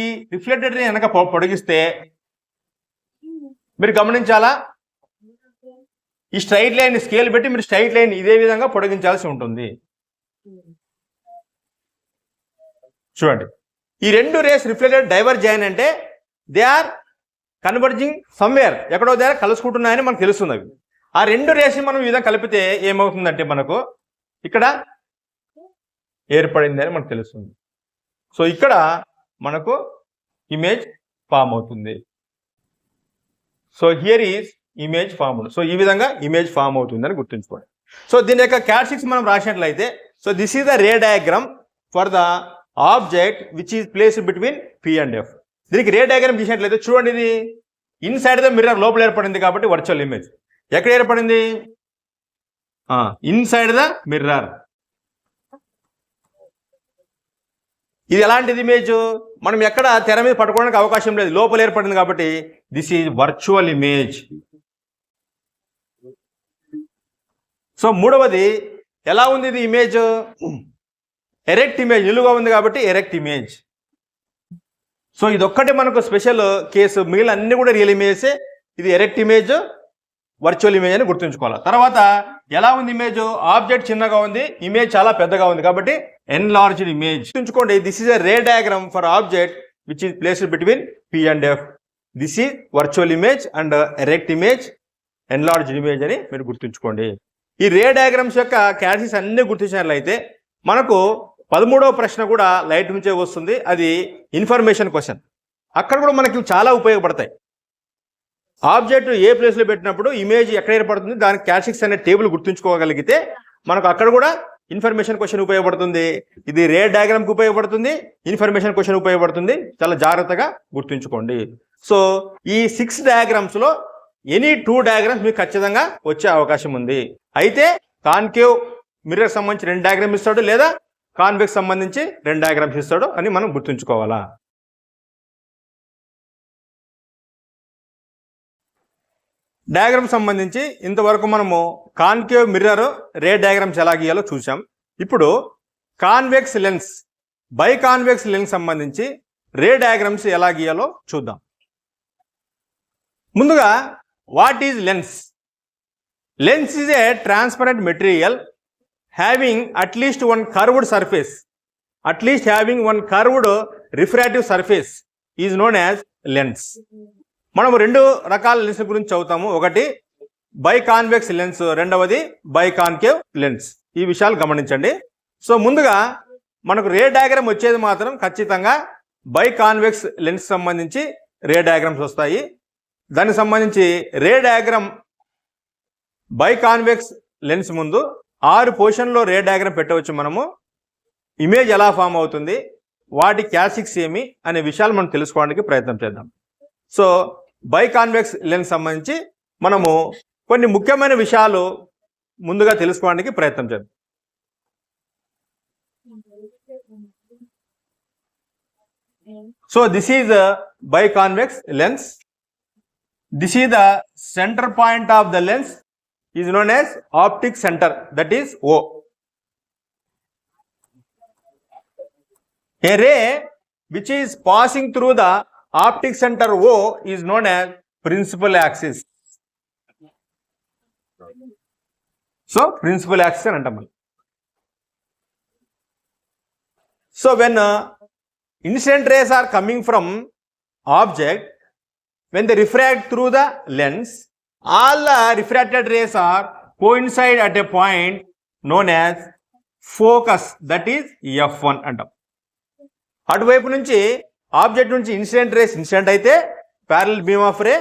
ఈ రిఫ్లెక్టెడ్ ని వెనక పొడిగిస్తే మీరు గమనించాలా, ఈ స్ట్రైట్ లైన్ స్కేల్ పెట్టి మీరు స్ట్రైట్ లైన్ ఇదే విధంగా పొడిగించాల్సి ఉంటుంది. చూడండి ఈ రెండు రేస్ రిఫ్లెక్టెడ్ డైవర్జ్ అయ్యానంటే దే ఆర్ కన్వర్జింగ్ సమ్వేర్, ఎక్కడో దగ్గర కలుసుకుంటున్నాయని మనకు తెలుస్తుంది. అవి ఆ రెండు రేసి మనం ఈ విధంగా కలిపితే ఏమవుతుందంటే మనకు ఇక్కడ ఏర్పడింది అని మనకు తెలుస్తుంది. సో ఇక్కడ మనకు ఇమేజ్ ఫామ్ అవుతుంది. So here is image formed. So ఈ విధంగా ఇమేజ్ ఫామ్ అవుతుంది అని గుర్తుంచుకోండి. సో దీని యొక్క క్యారెక్టరిస్టిక్స్ మనం రాసినట్లయితే, so this is the ray diagram for the object which is placed between P and F. దీనికి రే డయాగ్రామ్ తీసినట్లయితే చూడండి, ఇది ఇన్సైడ్ ద మిర్రర్ లోపల ఏర్పడింది కాబట్టి వర్చువల్ ఇమేజ్. ఎక్కడ ఏర్పడింది? Inside the mirror. ఇది ఎలాంటిది ఇమేజ్? మనం ఎక్కడ తెర మీద పట్టుకోవడానికి అవకాశం లేదు, లోపల ఏర్పడింది కాబట్టి this is virtual image. So మూడవది ఎలా ఉంది ఇది ఇమేజ్? ఎరెక్ట్ ఇమేజ్, నిలువుగా ఉంది కాబట్టి ఎరెక్ట్ ఇమేజ్. సో ఇది ఒక్కటే మనకు స్పెషల్ కేసు, మిగిలిన అన్ని కూడా రియల్ ఇమేజే. ఇది ఎరెక్ట్ ఇమేజ్, వర్చువల్ ఇమేజ్ అని గుర్తుంచుకోవాలి. తర్వాత ఎలా ఉంది ఇమేజ్? ఆబ్జెక్ట్ చిన్నగా ఉంది, ఇమేజ్ చాలా పెద్దగా ఉంది కాబట్టి ఎన్లార్జ్డ్ ఇమేజ్. గుర్తుంచుకోండి, this is a ray diagram for object which is placed between P and F. This is virtual image and erect image, enlarged image అని మీరు గుర్తుంచుకోండి. ఈ రే డయాగ్రామ్స్ యొక్క క్యారెక్టరిస్టిక్స్ అన్ని గుర్తించినట్లయితే మనకు 13వ ప్రశ్న కూడా లైట్ నుంచే వస్తుంది. అది ఇన్ఫర్మేషన్ క్వశ్చన్. అక్కడ కూడా మనకి చాలా ఉపయోగపడతాయి. ఆబ్జెక్ట్ ఏ ప్లేస్లో పెట్టినప్పుడు ఇమేజ్ ఎక్కడ ఏర్పడుతుంది, దానికి క్యారెక్టరిస్టిక్స్ అనే టేబుల్ గుర్తుంచుకోగలిగితే మనకు అక్కడ కూడా ఇన్ఫర్మేషన్ క్వశ్చన్ ఉపయోగపడుతుంది, ఇది రే డయాగ్రామ్కి ఉపయోగపడుతుంది, ఇన్ఫర్మేషన్ క్వశ్చన్ ఉపయోగపడుతుంది. చాలా జాగ్రత్తగా గుర్తుంచుకోండి. సో ఈ 6 డయాగ్రామ్స్లో ఎనీ 2 డయాగ్రామ్స్ మీకు ఖచ్చితంగా వచ్చే అవకాశం ఉంది. అయితే కాన్కేవ్ మిర్రర్ సంబంధించి 2 డయాగ్రామ్ ఇస్తాడు, లేదా కాన్వెక్స్ సంబంధించి 2 డయాగ్రామ్స్ ఇస్తాడు అని మనం గుర్తుంచుకోవాలా. డయాగ్రామ్ సంబంధించి ఇంతవరకు మనము కాన్కేవ్ మిర్రర్ రే డయాగ్రామ్స్ ఎలా గీయాలో చూసాం. ఇప్పుడు convex lens, by convex lens సంబంధించి రే డయాగ్రామ్స్ ఎలా గీయాలో చూద్దాం. ముందుగా what is lens? Lens is a transparent material having at least one curved surface, at least having one curved refractive surface is known as lens. మనం 2 రకాల lens గురించి చదువుతాము. ఒకటి బై కాన్వెక్స్ లెన్స్, రెండవది బై కాన్కేవ్ లెన్స్. ఈ విషయాలు గమనించండి. సో ముందుగా మనకు రే డయాగ్రామ్ వచ్చేది మాత్రం ఖచ్చితంగా బై కాన్వెక్స్ లెన్స్ సంబంధించి రే డయాగ్రామ్స్ వస్తాయి. దానికి సంబంధించి రే డయాగ్రామ్ బై కాన్వెక్స్ లెన్స్ ముందు 6 పొజిషన్లో రే డయాగ్రామ్ పెట్టవచ్చు. మనము ఇమేజ్ ఎలా ఫామ్ అవుతుంది, వాటి క్యారెక్టరిస్టిక్స్ ఏమి అనే విషయాలు మనం తెలుసుకోవడానికి ప్రయత్నం చేద్దాం. సో బై కాన్వెక్స్ లెన్స్ సంబంధించి మనము కొన్ని ముఖ్యమైన విషయాలు ముందుగా తెలుసుకోవడానికి ప్రయత్నం చేద్దాం. So this is by convex lens. This is the centre point of the lens is known as optic centre, that is O. A ray which is passing through the optic center O is known as principal axis. So principal axis అని అంటాం. So when incident rays are coming from object, when they refract through the lens, all the refracted rays are coincide at a point known as focus, that is F1 అంటాం. అటువైపు నుంచి object నుంచి incident race incident అయితే parallel beam of ray,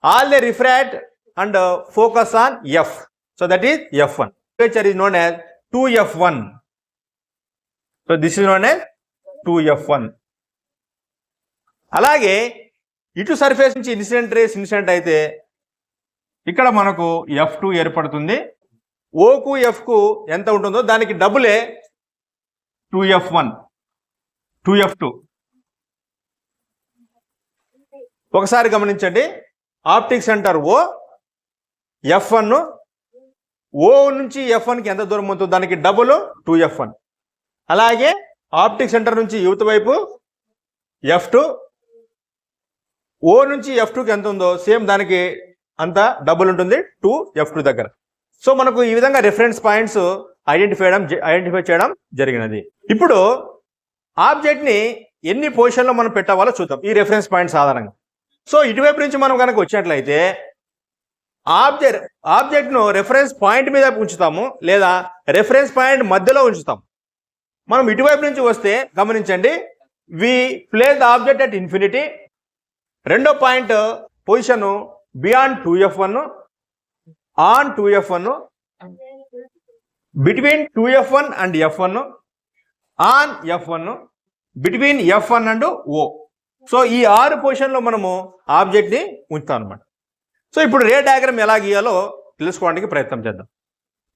all they refract and focus on F. So that is F1. Temperature is known as 2F1. So this is known as 2F1. అలాగే ఇటు surface నుంచి incident race incident అయితే ఇక్కడ మనకు F2 ఏర్పడుతుంది. ఓకు ఎఫ్కు ఎంత ఉంటుందో దానికి డబులే 2F1, 2F2. ఒకసారి గమనించండి, optic centre O, F1, O నుంచి F1కి ఎంత దూరం ఉంటుందో దానికి డబుల్ 2F1. అలాగే ఆప్టిక్ సెంటర్ నుంచి యువత వైపు F2, O నుంచి F2కి ఎంత ఉందో సేమ్ దానికి అంత డబుల్ ఉంటుంది 2F2 దగ్గర. సో మనకు ఈ విధంగా రిఫరెన్స్ పాయింట్స్ ఐడెంటిఫై చేయడం జరిగినది. ఇప్పుడు ఆబ్జెక్ట్ని ఎన్ని పొజిషన్లో మనం పెట్టవాలో చూద్దాం ఈ రెఫరెన్స్ పాయింట్స్ ఆధారంగా. సో ఇటువైపు నుంచి మనం కనుక వచ్చినట్లయితే ఆబ్జెక్ట్ను రెఫరెన్స్ పాయింట్ మీద ఉంచుతాము, లేదా రెఫరెన్స్ పాయింట్ మధ్యలో ఉంచుతాం. మనం ఇటువైపు నుంచి వస్తే గమనించండి, we place the object at infinity. రెండో point position beyond 2F1, on 2F1, between 2F1 and F1, on F1, between F1 and O. So ఈ 6 పొజిషన్లో మనము ఆబ్జెక్ట్ని ఉంచుతాం అనమాట. సో ఇప్పుడు రే డయాగ్రామ్ ఎలా గీయాలో తెలుసుకోవడానికి ప్రయత్నం చేద్దాం.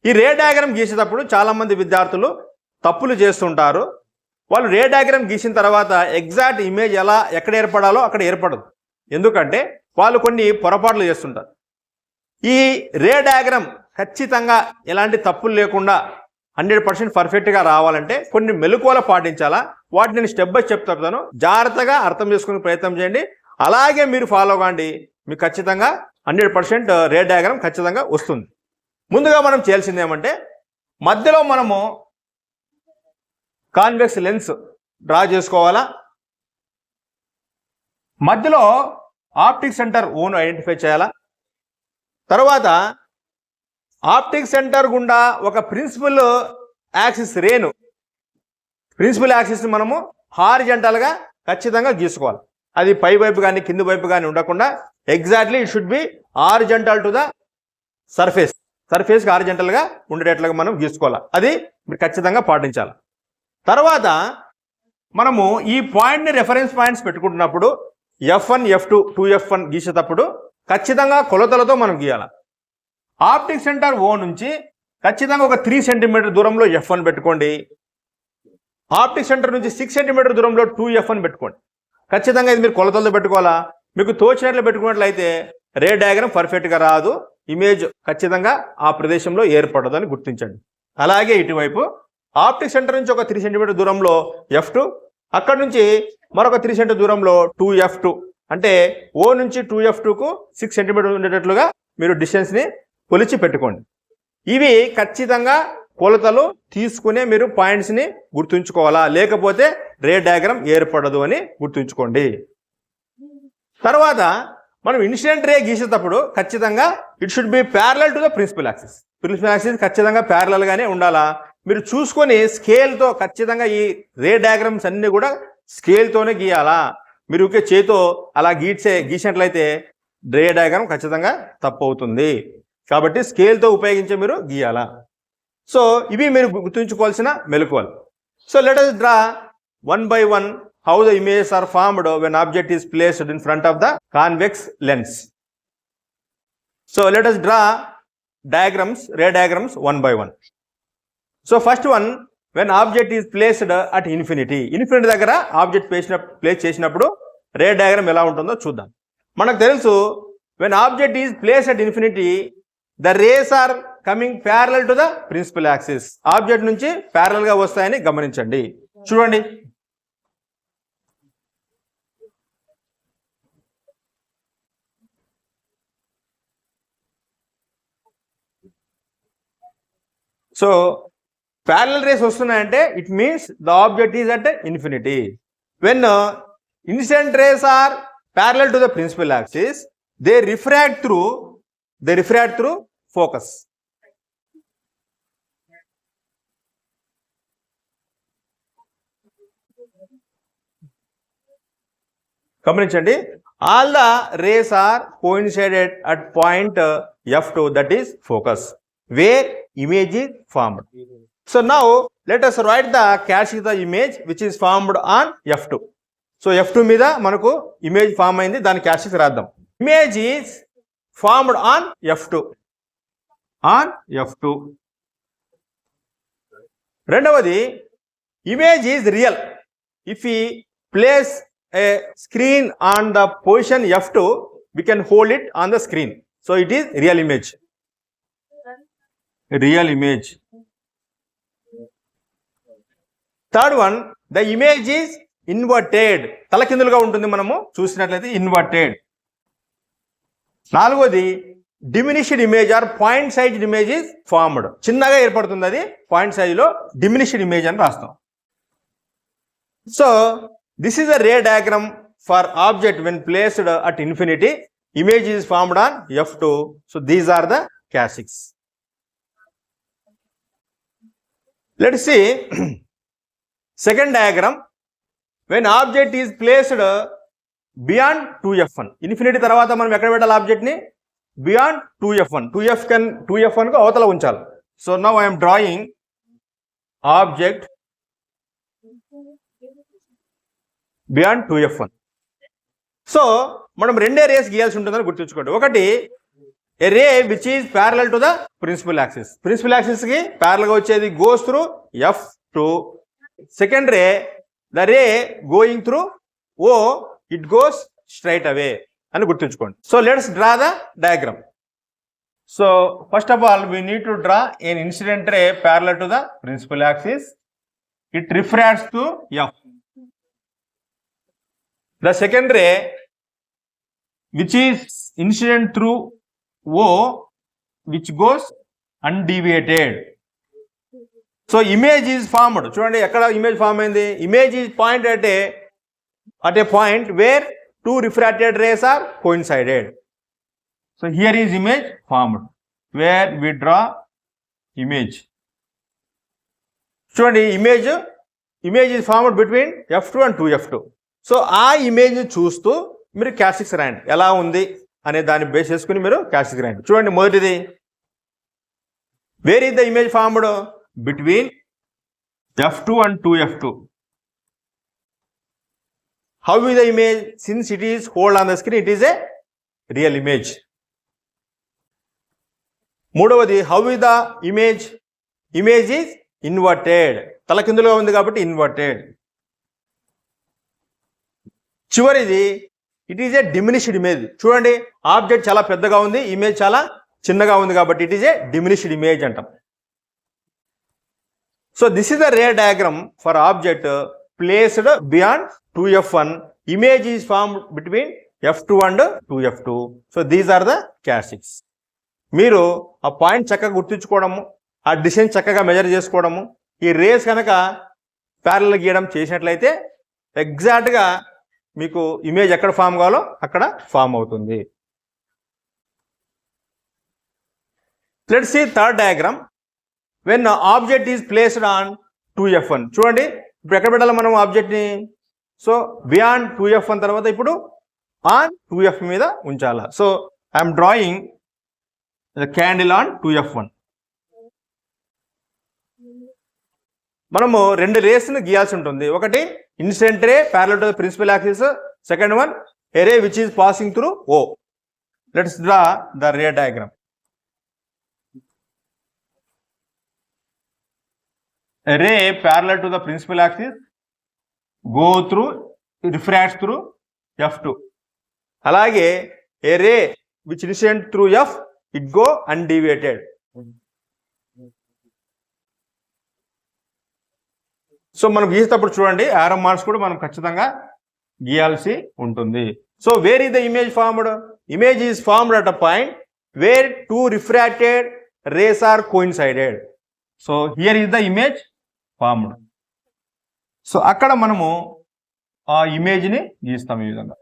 ఈ రే డయాగ్రామ్ గీసేటప్పుడు చాలామంది విద్యార్థులు తప్పులు చేస్తుంటారు. వాళ్ళు రే డయాగ్రామ్ గీసిన తర్వాత ఎగ్జాక్ట్ ఇమేజ్ ఎక్కడ ఏర్పడాలో అక్కడ ఏర్పడదు. ఎందుకంటే వాళ్ళు కొన్ని పొరపాట్లు చేస్తుంటారు. ఈ రే డయాగ్రామ్ ఖచ్చితంగా ఎలాంటి తప్పులు లేకుండా 100% పర్ఫెక్ట్గా రావాలంటే కొన్ని మెలకువలు పాటించాలా. వాటిని నేను స్టెప్ బై స్టెప్ చెప్తాను, జాగ్రత్తగా అర్థం చేసుకునే ప్రయత్నం చేయండి. అలాగే మీరు ఫాలో కాండి, మీకు ఖచ్చితంగా 100% రే డయాగ్రామ్ ఖచ్చితంగా వస్తుంది. ముందుగా మనం చేయాల్సింది ఏమంటే, మధ్యలో మనము కాన్వెక్స్ లెన్స్ డ్రా చేసుకోవాలా. మధ్యలో ఆప్టిక్ సెంటర్ ఓను ఐడెంటిఫై చేయాలా. తర్వాత ఆప్టిక్ సెంటర్ గుండా ఒక principal axis Renu, principal axis మనము హారిజంటల్గా ఖచ్చితంగా గీసుకోవాలి. అది పై వైపు కానీ కింది వైపు కానీ ఉండకుండా exactly it should be horizontal to the సర్ఫేస్కి హారిజంటల్గా ఉండేటట్లుగా మనం గీసుకోవాలి. అది మీరు ఖచ్చితంగా పాటించాలి. తర్వాత మనము ఈ పాయింట్ని reference points పెట్టుకుంటున్నప్పుడు F1 F2 2F1 గీసేటప్పుడు ఖచ్చితంగా కొలతలతో మనం గీయాలి. ఆప్టిక్ సెంటర్ O నుంచి ఖచ్చితంగా ఒక 3 సెంటీమీటర్ దూరంలో F1 పెట్టుకోండి. ఆప్టిక్ సెంటర్ నుంచి 6 సెంటీమీటర్ దూరంలో 2F1 పెట్టుకోండి. ఖచ్చితంగా ఇది మీరు కొలతలతో పెట్టుకోవాలా. మీకు తోచినట్లు పెట్టుకున్నట్లయితే రే డయాగ్రామ్ పర్ఫెక్ట్గా రాదు, ఇమేజ్ ఖచ్చితంగా ఆ ప్రదేశంలో ఏర్పడదు అని గుర్తించండి. అలాగే ఇటువైపు ఆప్టిక్ సెంటర్ నుంచి ఒక 3 సెంటీమీటర్ దూరంలో F2, అక్కడ నుంచి మరొక 3 సెంటీమీటర్ దూరంలో 2F2, అంటే O నుంచి 2F2కు 6 సెంటీమీటర్ ఉండేటట్లుగా మీరు డిస్టెన్స్ని కొలిచి పెట్టుకోండి. ఇవి ఖచ్చితంగా కొలతలు తీసుకునే మీరు పాయింట్స్ని గుర్తుంచుకోవాలా, లేకపోతే రే డయాగ్రామ్ ఏర్పడదు అని గుర్తుంచుకోండి. తర్వాత మనం ఇన్సిడెంట్ రే గీసేటప్పుడు ఖచ్చితంగా it should be parallel to the principal axis. Principal axis ఖచ్చితంగా ప్యారలల్గానే ఉండాలా. మీరు చూసుకొని స్కేల్తో ఖచ్చితంగా ఈ రే డయాగ్రామ్స్ అన్నీ కూడా స్కేల్తోనే గీయాలా. మీరు ఊరికే చేతో అలా గీసినట్లయితే రే డయాగ్రామ్ ఖచ్చితంగా తప్పు అవుతుంది. కాబట్టి స్కేల్తో ఉపయోగించి మీరు గీయాలా. సో ఇవి మీరు గుర్తుంచుకోవాల్సిన మెలకువలు. So let us draw one by one how the images are formed when object is placed in front of the convex lens. So let us draw diagrams, ray diagrams one by one. So first one, when object is placed at infinity. Infinity దగ్గర object place చేసినప్పుడు రే diagram ఎలా ఉంటుందో చూద్దాం. మనకు తెలుసు when object is placed at infinity, the rays are coming parallel to the principal axis. Object నుంచి parallel గా వస్తాయని గమనించండి. చూడండి, సో ప్యారలల్ రేస్ వస్తున్నాయంటే it means the object is at infinity. When incident rays are parallel to the principal axis, they refract through focus. గమనించండి, all the rays are coincided at point F2, that is focus, where image is formed. So now let us write the characteristic of the image which is formed on F2. So F2 మీద మనకు image form అయింది, దాని characteristics రాద్దాం. Image is formed on F2. రెండవది, image is real if we place a screen on the position F2, we can hold it on the screen. So it is real image. Third one, the image is inverted. తలకిందులుగా ఉంటుంది, మనము చూసినట్లయితే inverted. నాలుగోది, diminished image are point size image is formed. చిన్నగా ఏర్పడుతుంది, అది point సైజ్లో diminished image అని రాస్తాం. So this is a ray diagram for object when placed at infinity. Image is formed on F2. So these are the characteristics. Let's see second diagram. When object is placed beyond 2F1. Infinity తర్వాత మనం ఎక్కడ పెట్టాలి object ని? Beyond 2F1. 2F1 కు అవతల ఉంచాలి. So now I am drawing object beyond 2F1. So మనం రెండే రేస్ గీయాల్సి ఉంటుందని గుర్తుంచుకోండి. ఒకటి, a ray which is parallel to the principal axis. Principal axis కి ప్యారల్ గా వచ్చేది goes through F2. Second ray, the ray going through O, it goes straight away అని గుర్తుంచుకోండి. So let's draw the diagram. So first of all we need to draw an incident ray parallel to the principal axis. It refracts to F. The second ray which is incident through O, which goes undeviated. So image is formed. చూడండి ఎక్కడ image form అయింది. Image is pointed at a point where two refracted rays are coincided. So here is image formed where we draw image. చూడండి image is formed between F2 and 2F2. So ఆ image చూస్తూ మీరు characteristics రాయండి, ఎలా ఉంది అనే దాన్ని base చేసుకుని మీరు క్యారెక్టరిస్టిక్స్ రాయండి. చూడండి, మొదటిది, where is the image formed? Between F2 and 2F2. How is the image? Since it is hold on the screen, it is a real image. మూడవది, how is the image? Image is inverted. తలకిందులుగా ఉంది కాబట్టి inverted. చివరిది, it is a diminished image. చూడండి, object చాలా పెద్దగా ఉంది, image చాలా చిన్నగా ఉంది కాబట్టి it is a diminished image అంటాం. So this is the ray diagram for object placed beyond 2F1. Image is form between F2 and 2F2. So these are the characteristics. మీరు ఆ పాయింట్ చక్కగా గుర్తుంచుకోవడము, ఆ డిస్టెన్స్ చక్కగా మెజర్ చేసుకోవడము, ఈ race కనుక parallel గీయడం చేసినట్లయితే ఎగ్జాక్ట్గా మీకు ఇమేజ్ ఎక్కడ ఫామ్ కావాలో అక్కడ ఫామ్ అవుతుంది. Let's see third diagram. When object is placed on 2F1. చూడండి, ఇప్పుడు ఎక్కడ పెట్టాలి మనం ఆబ్జెక్ట్ని? సో బియాండ్ 2F1 తర్వాత ఇప్పుడు ఆన్ 2F మీద ఉంచాలా. So I'm drawing the candle on 2F1. మనము రెండు రేస్ని గీయాల్సి ఉంటుంది. ఒకటి incident ray parallel to the principal axis. Second one a ray which is passing through O. Let's draw the ray diagram. A ray parallel to the principal axis go through, refracts through F2. అలాగే a ray which incident through F, it go undeviated. So మనం గీసేటప్పుడు చూడండి, ఆరో marks కూడా మనం ఖచ్చితంగా గీయాల్సి ఉంటుంది. So where is the image formed? Image is formed at a point where two refracted rays are coincided. So here is the image formed. So అక్కడ మనము ఆ ఇమేజ్ని గీస్తాం ఈ విధంగా.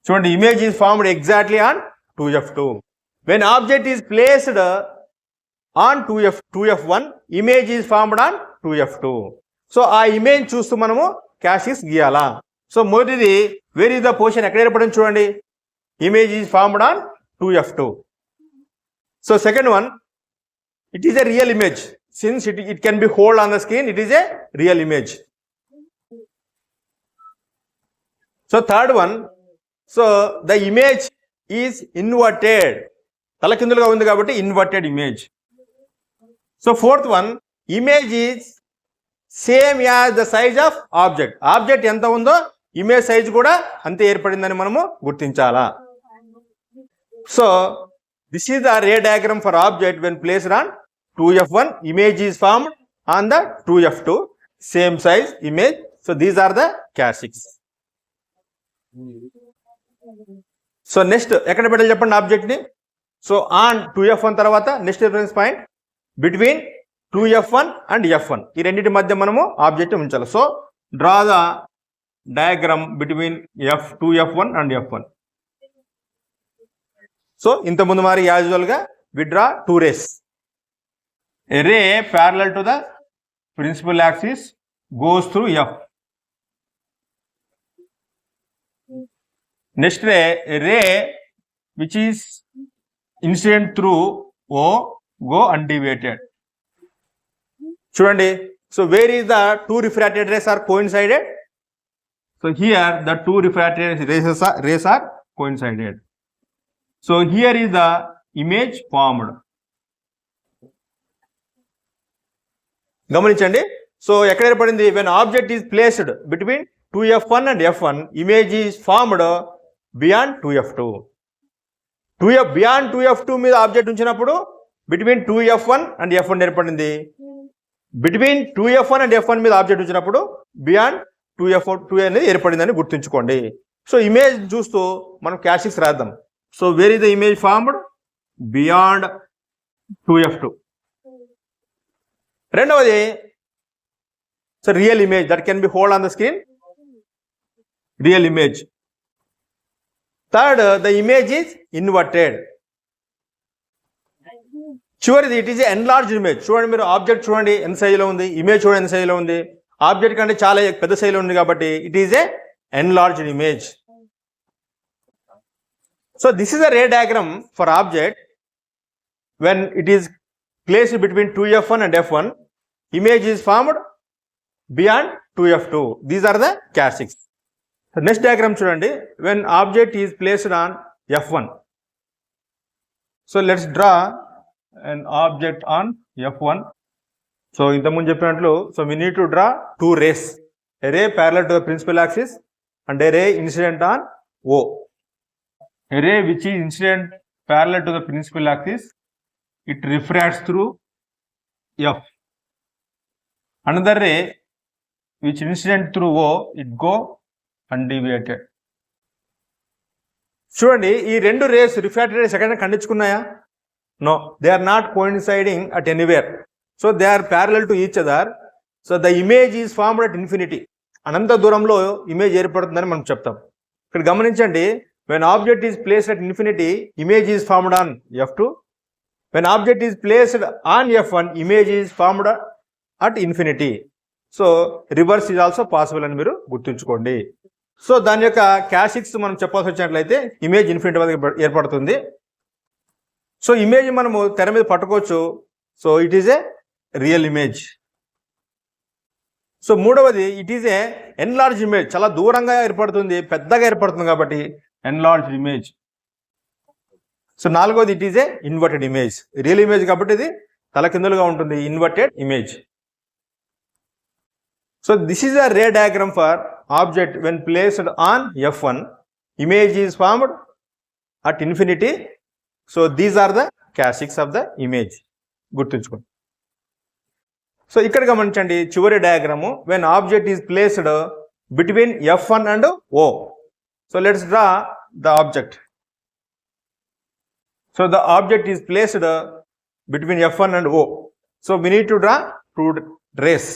చూడండి, image is formed exactly on 2F2. When object is placed on 2F1, image is formed on 2F2. So ఆ image చూస్తూ మనము క్యాషెస్ గీయాలా. సో మొదటిది, వేర్ ఈజ్ ద పొజిషన్, ఎక్కడ ఏర్పడింది చూడండి, image is formed on 2F2. So second one, it is a real image. Since it can be hold on the screen, it is a real image. So third one, so the image is inverted. తలకిందులుగా ఉంది కాబట్టి inverted image. So fourth one, image is same as the size of object. Object ఎంత ఉందో image size కూడా అంతే ఏర్పడిందని మనము గుర్తించాలా. So this is the ray diagram for object when placed on 2F1. Image is formed on the 2F2, same size image. So these are the characteristics. So next ఎక్కడ పెట్టాలి చెప్పండి ఆబ్జెక్ట్ని? సో ఆన్ 2F1 తర్వాత next reference point between 2F1 and F1. ఈ రెండింటి మధ్య మనము object ఉంచాలి. So draw the diagram between 2F1 and F1. So ఇంతకుముందు మరి యాజువల్గా we draw two rays. A ray parallel to the principal axis goes through F. Next ray, a ray which is incident through O, go undeviated. చూడండి, so where is the two refracted rays are coincided? So here the two refracted rays are coincided. So here is the image formed. గమనించండి, so ఎక్కడ ఏర్పడింది? When object is placed between 2F1 and F1, image is formed beyond 2F2. Beyond 2F2 మీద object ఉంచినప్పుడు between 2F1 and F1 ఏర్పడింది. Between 2F1 and F1 మీద object వచ్చినప్పుడు beyond 2F2 అనేది ఏర్పడిందని గుర్తుంచుకోండి. సో ఇమేజ్ చూస్తూ మనం క్యారెక్టరిస్టిక్స్ రాద్దాం. So where is the image formed? Beyond 2F2. రెండవది, so real image that can be hold on the screen, real image. Third, the image is inverted. చివరిది, it is enlarge image. చూడండి, మీరు object చూడండి ఎంత సైజులో ఉంది, image చూడండి ఎంత సైజులో ఉంది. ఆబ్జెక్ట్ కంటే చాలా పెద్ద సైజులో ఉంది కాబట్టి it is A enlarged image. So this is a ray diagram for object when it is placed between 2F1 and F1. image is formed beyond 2f2. These are the characteristics. So next diagram chudandi, when object is placed on f1. So let's draw an object on f1. So ఇంతకుముందు చెప్పినట్లు, so we need to draw two rays, a ray parallel to the principal axis and a ray incident on O. A ray which is incident parallel to the principal axis, it refracts through F. Another ray which incident through O, it go undeviated. చూడండి, ఈ రెండు race refracted rays ఎక్కడైనా ఖండించుకున్నాయా? No, they are not coinciding at anywhere. So they are parallel to each other. So the image is formed at infinity. అనంత దూరంలో image ఏర్పడుతుందని మనం చెప్తాం. ఇక్కడ గమనించండి, when object is placed at infinity, image is formed on f2. When object is placed on f1, image is formed at infinity. So reverse is also possible అని మీరు గుర్తుంచుకోండి. సో దాని యొక్క క్యారెక్టరిస్టిక్స్ మనం చెప్పాల్సి వచ్చినట్లయితే, ఇమేజ్ ఇన్ఫినిటీ వరకు ఏర్పడుతుంది. సో ఇమేజ్ మనము తెర మీద పట్టుకోవచ్చు. So it is a real image. So మూడవది, it is a enlarge image. చాలా దూరంగా ఏర్పడుతుంది, పెద్దగా ఏర్పడుతుంది కాబట్టి ఎన్లార్జ్ ఇమేజ్. సో నాలుగవది, it is a inverted image. Real image కాబట్టి ఇది తలకిందులుగా ఉంటుంది, inverted image. So this is a ray diagram for object when placed on f1. Image is formed at infinity. So these are the characteristics of the image. గుర్తుంచుకోండి. So ఇక్కడ గమనించండి, చివరి diagram, when object is placed between f1 and O. So let's draw the object. So the object is placed between f1 and O. So we need to draw two rays.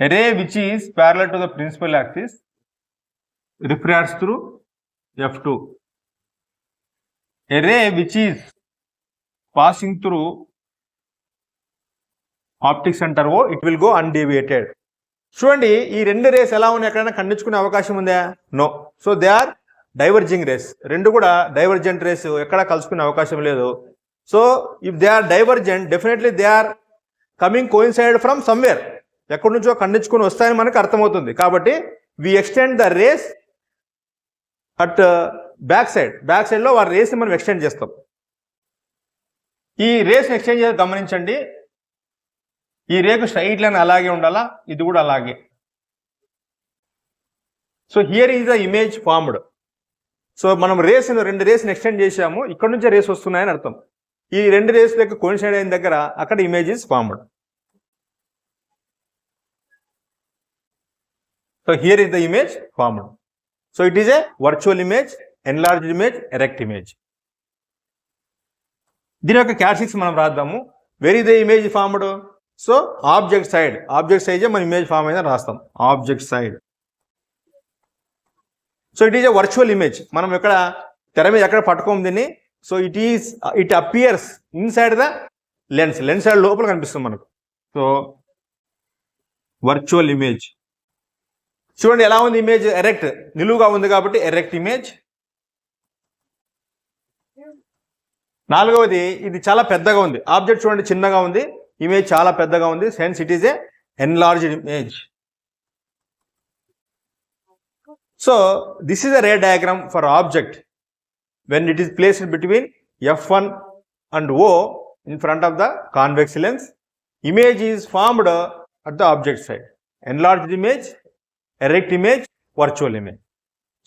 A ray which is parallel to the principal axis refracts through f2. A ray which is passing through optic center O, it will go undeviated. చూడండి, ఈ రెండు race ఎలా ఉన్నాయి, ఎక్కడైనా ఖండించుకునే అవకాశం ఉందా? No. So they are diverging rays. రెండు కూడా డైవర్జెంట్ రేస్, ఎక్కడ కలుసుకునే అవకాశం లేదు. So if they are divergent, definitely they are coming coincide from somewhere. ఎక్కడి నుంచో ఖండించుకుని వస్తాయని మనకు అర్థమవుతుంది. కాబట్టి we extend the rays at back సైడ్లో ఆ రేస్ని మనం ఎక్స్టెండ్ చేస్తాం. ఈ రేస్ని ఎక్స్టెండ్ చేసి గమనించండి, ఈ రేకు స్ట్రైట్ లైన్ అలాగే ఉండాలా, ఇది కూడా అలాగే. So here is the image formed. So మనం రెండు రేస్ని ఎక్స్టెండ్ చేసాము, ఇక్కడ నుంచే రేస్ వస్తున్నాయని అర్థం. ఈ రెండు రేస్ యొక్క కోయిన్సైడ్ అయిన దగ్గర అక్కడ image is formed. So here is the image formed. So it is a virtual image, enlarged image, erect image. దీని యొక్క క్యారెక్టరిస్టిక్స్ మనం రాద్దాము. Where is the image formed? So object side మన ఇమేజ్ ఫార్మ్ అయిందని రాస్తాం. Object side. So it is a virtual image. మనం ఎక్కడ తెర మీద ఎక్కడ పట్టుకోము దీన్ని. So it appears inside the lens side లోపల కనిపిస్తుంది మనకు. So virtual image. చూడండి ఎలా ఉంది ఇమేజ్, ఎరెక్ట్, నిలువుగా ఉంది కాబట్టి ఎరెక్ట్ ఇమేజ్. నాలుగవది, ఇది చాలా పెద్దగా ఉంది. ఆబ్జెక్ట్ చూడండి చిన్నగా ఉంది, ఇమేజ్ చాలా పెద్దగా ఉంది. Hence it is A enlarged image. So this is a ray diagram for object when it is placed between f1 and O in front of the convex lens. Image is formed at the object side. Enlarged image, erect image, virtual image.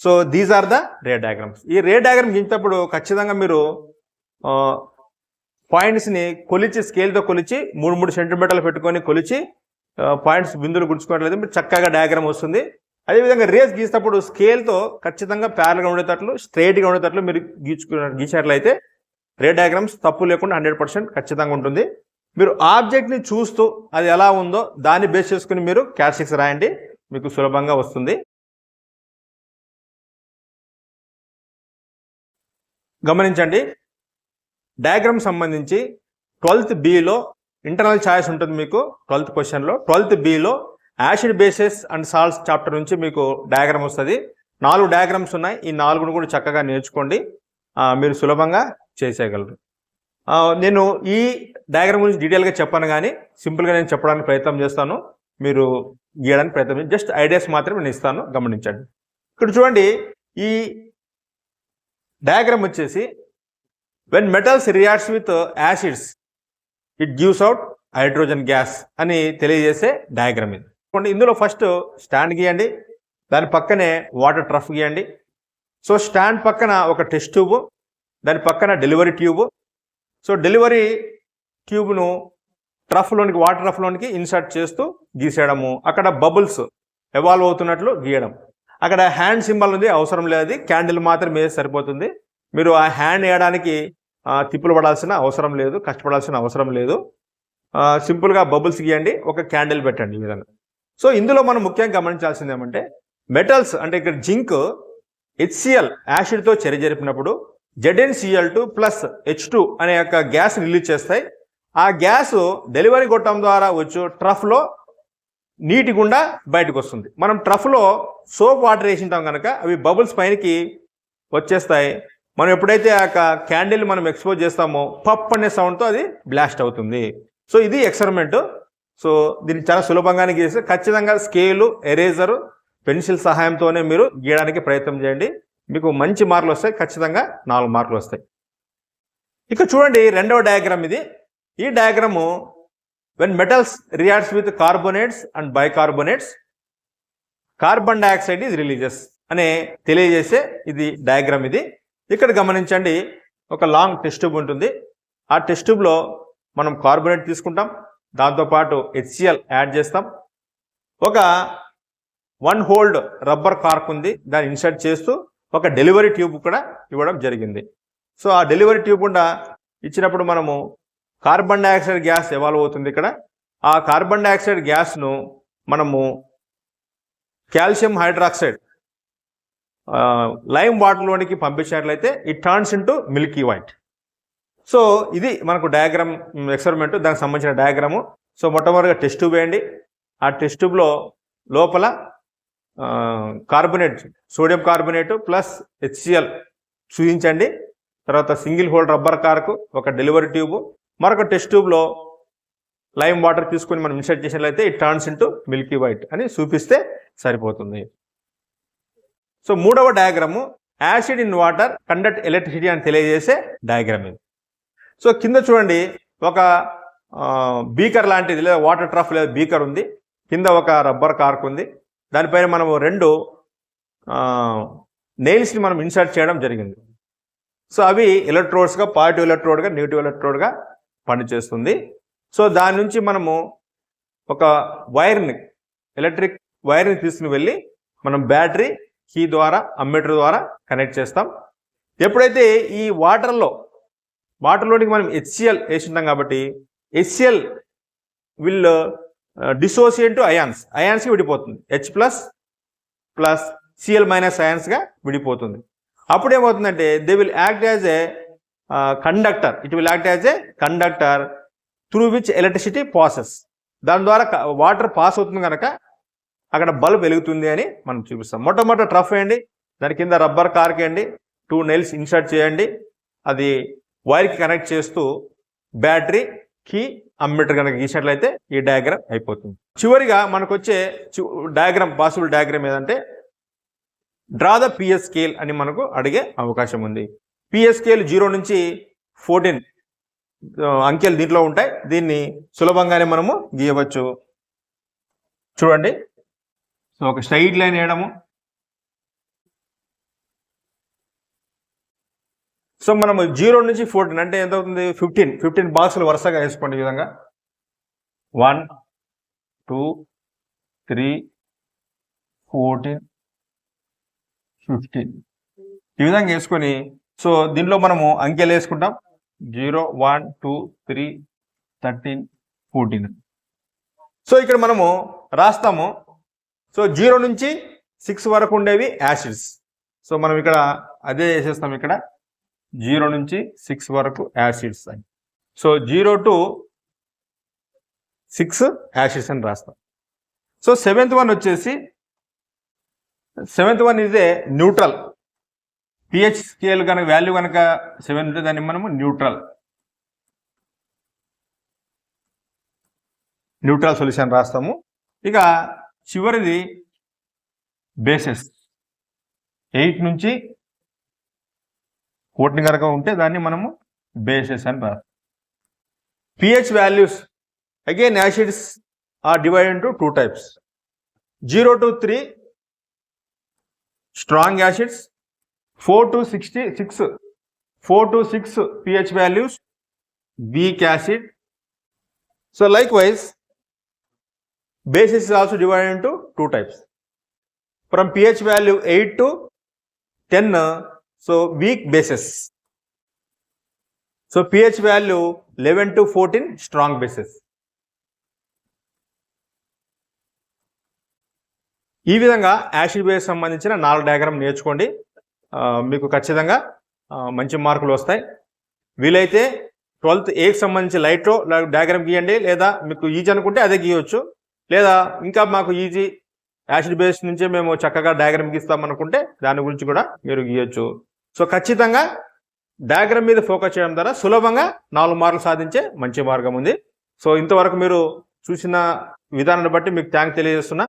So these are the ray diagrams. ఈ ray diagram గీసేటప్పుడు ఖచ్చితంగా మీరు పాయింట్స్ని కొలిచి, స్కేల్తో కొలిచి 3 సెంటీమీటర్లు పెట్టుకొని కొలిచి పాయింట్స్ బిందులు గుర్చుకోవట్లేదు, మీరు చక్కగా డయాగ్రామ్ వస్తుంది. అదేవిధంగా రేస్ గీసేటప్పుడు స్కేల్తో ఖచ్చితంగా ప్యారల్గా ఉండేటట్లు, స్ట్రైట్గా ఉండేటట్లు మీరు గీసినట్లయితే రే డయాగ్రామ్స్ తప్పు లేకుండా 100% ఖచ్చితంగా ఉంటుంది. మీరు ఆబ్జెక్ట్ని చూస్తూ అది ఎలా ఉందో దాన్ని బేస్ చేసుకుని మీరు క్యారెక్టరిస్టిక్స్ రాయండి, మీకు సులభంగా వస్తుంది. గమనించండి, డయాగ్రామ్ సంబంధించి 12th Bలో ఇంటర్నల్ ఛాయిస్ ఉంటుంది మీకు. 12th క్వశ్చన్లో 12th Bలో acid bases and salts chapter నుంచి మీకు డయాగ్రామ్ వస్తుంది. 4 డయాగ్రామ్స్ ఉన్నాయి. ఈ 4ను కూడా చక్కగా నేర్చుకోండి, మీరు సులభంగా చేసేయగలరు. నేను ఈ డయాగ్రామ్ గురించి డీటెయిల్గా చెప్పాను, కానీ సింపుల్గా నేను చెప్పడానికి ప్రయత్నం చేస్తాను, మీరు గీయడానికి ప్రయత్నం, జస్ట్ ఐడియాస్ మాత్రమే నేను ఇస్తాను, గమనించండి. ఇక్కడ చూడండి, ఈ డయాగ్రామ్ వచ్చేసి when metals reacts with acids it gives out hydrogen gas అని తెలియజేసే డయాగ్రామ్ ఇది. ఇందులో ఫస్ట్ స్టాండ్ గీయండి, దాని పక్కనే వాటర్ ట్రఫ్ గీయండి. సో స్టాండ్ పక్కన ఒక టెస్ట్ ట్యూబ్, దాని పక్కన డెలివరీ ట్యూబ్. సో డెలివరీ ట్యూబ్ను ట్రఫ్లోనికి, వాటర్ ట్రఫ్లోనికి ఇన్సర్ట్ చేస్తూ గీసేయడము. అక్కడ బబుల్స్ ఎవాల్వ్ అవుతున్నట్లు గీయడం. అక్కడ హ్యాండ్ సింబల్ ఉంది, అవసరం లేదు, క్యాండిల్ మాత్రమే సరిపోతుంది. మీరు ఆ హ్యాండ్ వేయడానికి తిప్పులు పడాల్సిన అవసరం లేదు, కష్టపడాల్సిన అవసరం లేదు. సింపుల్గా బబుల్స్ గీయండి, ఒక క్యాండిల్ పెట్టండి ఈ విధంగా. సో ఇందులో మనం ముఖ్యంగా గమనించాల్సింది ఏమంటే, మెటల్స్ అంటే ఇక్కడ జింక్ HCl యాసిడ్తో చర్య జరిపినప్పుడు ZnCl2 ప్లస్ H2 అనే యొక్క గ్యాస్ రిలీజ్ చేస్తాయి. ఆ గ్యాస్ డెలివరీ గొట్టం ద్వారా వచ్చు ట్రఫ్లో నీటి గుండా బయటకు వస్తుంది. మనం ట్రఫ్లో సోప్ వాటర్ వేసింటాం కనుక అవి బబుల్స్ పైనకి వచ్చేస్తాయి. మనం ఎప్పుడైతే ఆ క్యాండిల్ మనం ఎక్స్పోజ్ చేస్తామో పప్ అనే సౌండ్తో అది బ్లాస్ట్ అవుతుంది. సో ఇది ఎక్స్పెరిమెంట్. సో దీన్ని చాలా సులభంగానే గీస్తే, ఖచ్చితంగా స్కేలు, ఎరేజరు, పెన్సిల్ సహాయంతోనే మీరు గీయడానికి ప్రయత్నం చేయండి. మీకు మంచి మార్కులు వస్తాయి, ఖచ్చితంగా 4 మార్కులు వస్తాయి. ఇక చూడండి, రెండవ డయాగ్రామ్ ఇది. ఈ diagram when metals reacts with carbonates and bicarbonates carbon dioxide is releases అనే తెలియజేసే ఇది డయాగ్రామ్ ఇది. ఇక్కడ గమనించండి, ఒక లాంగ్ టెస్ట్ ట్యూబ్ ఉంటుంది. ఆ టెస్ట్ ట్యూబ్లో మనం కార్బోనేట్ తీసుకుంటాం, దాంతోపాటు HCl యాడ్ చేస్తాం. ఒక 1 హోల్డ్ రబ్బర్ కార్క్ ఉంది, దాన్ని ఇన్సర్ట్ చేస్తూ ఒక డెలివరీ ట్యూబ్ కూడా ఇవ్వడం జరిగింది. సో ఆ డెలివరీ ట్యూబ్ కూడా ఇచ్చినప్పుడు మనము కార్బన్ డైఆక్సైడ్ గ్యాస్ ఎవాల్వ్ అవుతుంది. ఇక్కడ ఆ కార్బన్ డైఆక్సైడ్ గ్యాస్ను మనము కాల్షియం హైడ్రాక్సైడ్ లైమ్ వాటర్లోనికి పంపించినట్లయితే it turns into milky white. So ఇది మనకు డయాగ్రామ్ ఎక్స్పెరిమెంట్, దానికి సంబంధించిన డయాగ్రాము. సో మొట్టమొదటిగా టెస్ట్ ట్యూబ్ వేయండి. ఆ టెస్ట్ ట్యూబ్లో లోపల carbonate, sodium carbonate plus HCl చూపించండి. తర్వాత సింగిల్ హోల్డ్ రబ్బర్ కార్కు, ఒక డెలివరీ ట్యూబ్, మరొక టెస్ట్ ట్యూబ్లో లైమ్ వాటర్ తీసుకొని మనం ఇన్సర్ట్ చేసినట్లయితే it turns into milky white అని చూపిస్తే సరిపోతుంది. సో మూడవ diagram acid in water conduct electricity అని తెలియజేసే డయాగ్రామ్ ఇది. సో కింద చూడండి, ఒక బీకర్ లాంటిది లేదా వాటర్ ట్రఫ్ లేదా బీకర్ ఉంది, కింద ఒక రబ్బర్ కార్క్ ఉంది, దానిపైన మనము 2 నెయిల్స్ని మనం ఇన్సర్ట్ చేయడం జరిగింది. సో అవి ఎలక్ట్రోడ్స్గా, పాజిటివ్ ఎలక్ట్రోడ్గా, నెగిటివ్ ఎలక్ట్రోడ్గా పనిచేస్తుంది. సో దాని నుంచి మనము ఒక వైర్ని, ఎలక్ట్రిక్ వైర్ని తీసుకుని వెళ్ళి మనం బ్యాటరీ కీ ద్వారా, అమ్మీటర్ ద్వారా కనెక్ట్ చేస్తాం. ఎప్పుడైతే ఈ వాటర్లోనికి మనం HCl వేసింటాం కాబట్టి HCl విల్ డిసోసియేట్ టు అయాన్స్కి విడిపోతుంది. H ప్లస్ Cl మైనస్ అయాన్స్గా విడిపోతుంది. అప్పుడు ఏమవుతుందంటే they will act as a conductor, it will act as a conductor through which electricity passes. దాని ద్వారా వాటర్ పాస్ అవుతుంది కనుక అక్కడ బల్బ్ వెలుగుతుంది అని మనం చూపిస్తాం. మొట్టమొదటి ట్రఫ్ వేయండి, దాని కింద రబ్బర్ కార్క్ వేయండి, 2 నెయిల్స్ ఇన్సర్ట్ చేయండి, అది వైర్కి కనెక్ట్ చేస్తూ బ్యాటరీ కీ అమ్మీటర్ కనుక గీసినట్లయితే ఈ డయాగ్రామ్ అయిపోతుంది. చివరిగా మనకు వచ్చే డయాగ్రామ్, పాసిబుల్ డయాగ్రామ్ ఏదంటే డ్రా ద PS స్కేల్ అని మనకు అడిగే అవకాశం ఉంది. PS స్కేల్ 0 నుంచి 14 అంకెలు దీంట్లో ఉంటాయి. దీన్ని సులభంగానే మనము గీయవచ్చు. చూడండి, సో ఒక స్ట్రైట్ లైన్ వేయడము. సో మనము 0 నుంచి 14 అంటే ఎంత అవుతుంది? 15 బాక్సులు వరుసగా వేసుకోండి. ఈ విధంగా 1 2 3 14 15 ఈ విధంగా వేసుకొని, సో దీంట్లో మనము అంకెలు వేసుకుంటాం. 0 1 2 3 13 14. సో ఇక్కడ మనము రాస్తాము. సో 0 నుంచి 6 వరకు ఉండేవి యాసిడ్స్. సో మనం ఇక్కడ అదే వేసేస్తాం. ఇక్కడ 0 నుంచి 6 వరకు యాసిడ్స్ అని. సో 0 to 6 యాసిడ్స్ అని రాస్తాం. సో 7th one వచ్చేసి, 7th one is a neutral. pH scale కనుక వాల్యూ కనుక 7 ఉంటే దాన్ని మనము న్యూట్రల్. న్యూట్రల్ సొల్యూషన్ రాస్తాము. ఇక చివరిది బేసెస్. 8 నుంచి 14 కనుక ఉంటే దాన్ని మనము బేసెస్ అని రాస్తాం. pH values again acids are divided into 2 types. 0 to 3 strong acids, 4 to 6 pH values weak acid. So likewise bases is also divided into 2 types. From pH value 8 to 10, so weak bases. So pH value 11 to 14 strong bases. ఈ విధంగా acid base సంబంధించిన 4 diagram నేర్చుకోండి. మీకు ఖచ్చితంగా మంచి మార్కులు వస్తాయి. వీలైతే 12th Aకి సంబంధించి లైట్లో డయాగ్రామ్ గీయండి, లేదా మీకు ఈజీ అనుకుంటే అదే గీయవచ్చు, లేదా ఇంకా మాకు ఈజీ యాసిడ్ బేస్ నుంచి మేము చక్కగా డయాగ్రామ్ గీస్తాం అనుకుంటే దాని గురించి కూడా మీరు గీయొచ్చు. సో ఖచ్చితంగా డయాగ్రామ్ మీద ఫోకస్ చేయడం ద్వారా సులభంగా 4 మార్కులు సాధించే మంచి మార్గం ఉంది. సో ఇంతవరకు మీరు చూసిన విధానాన్ని బట్టి మీకు థ్యాంక్స్ తెలియజేస్తున్నా.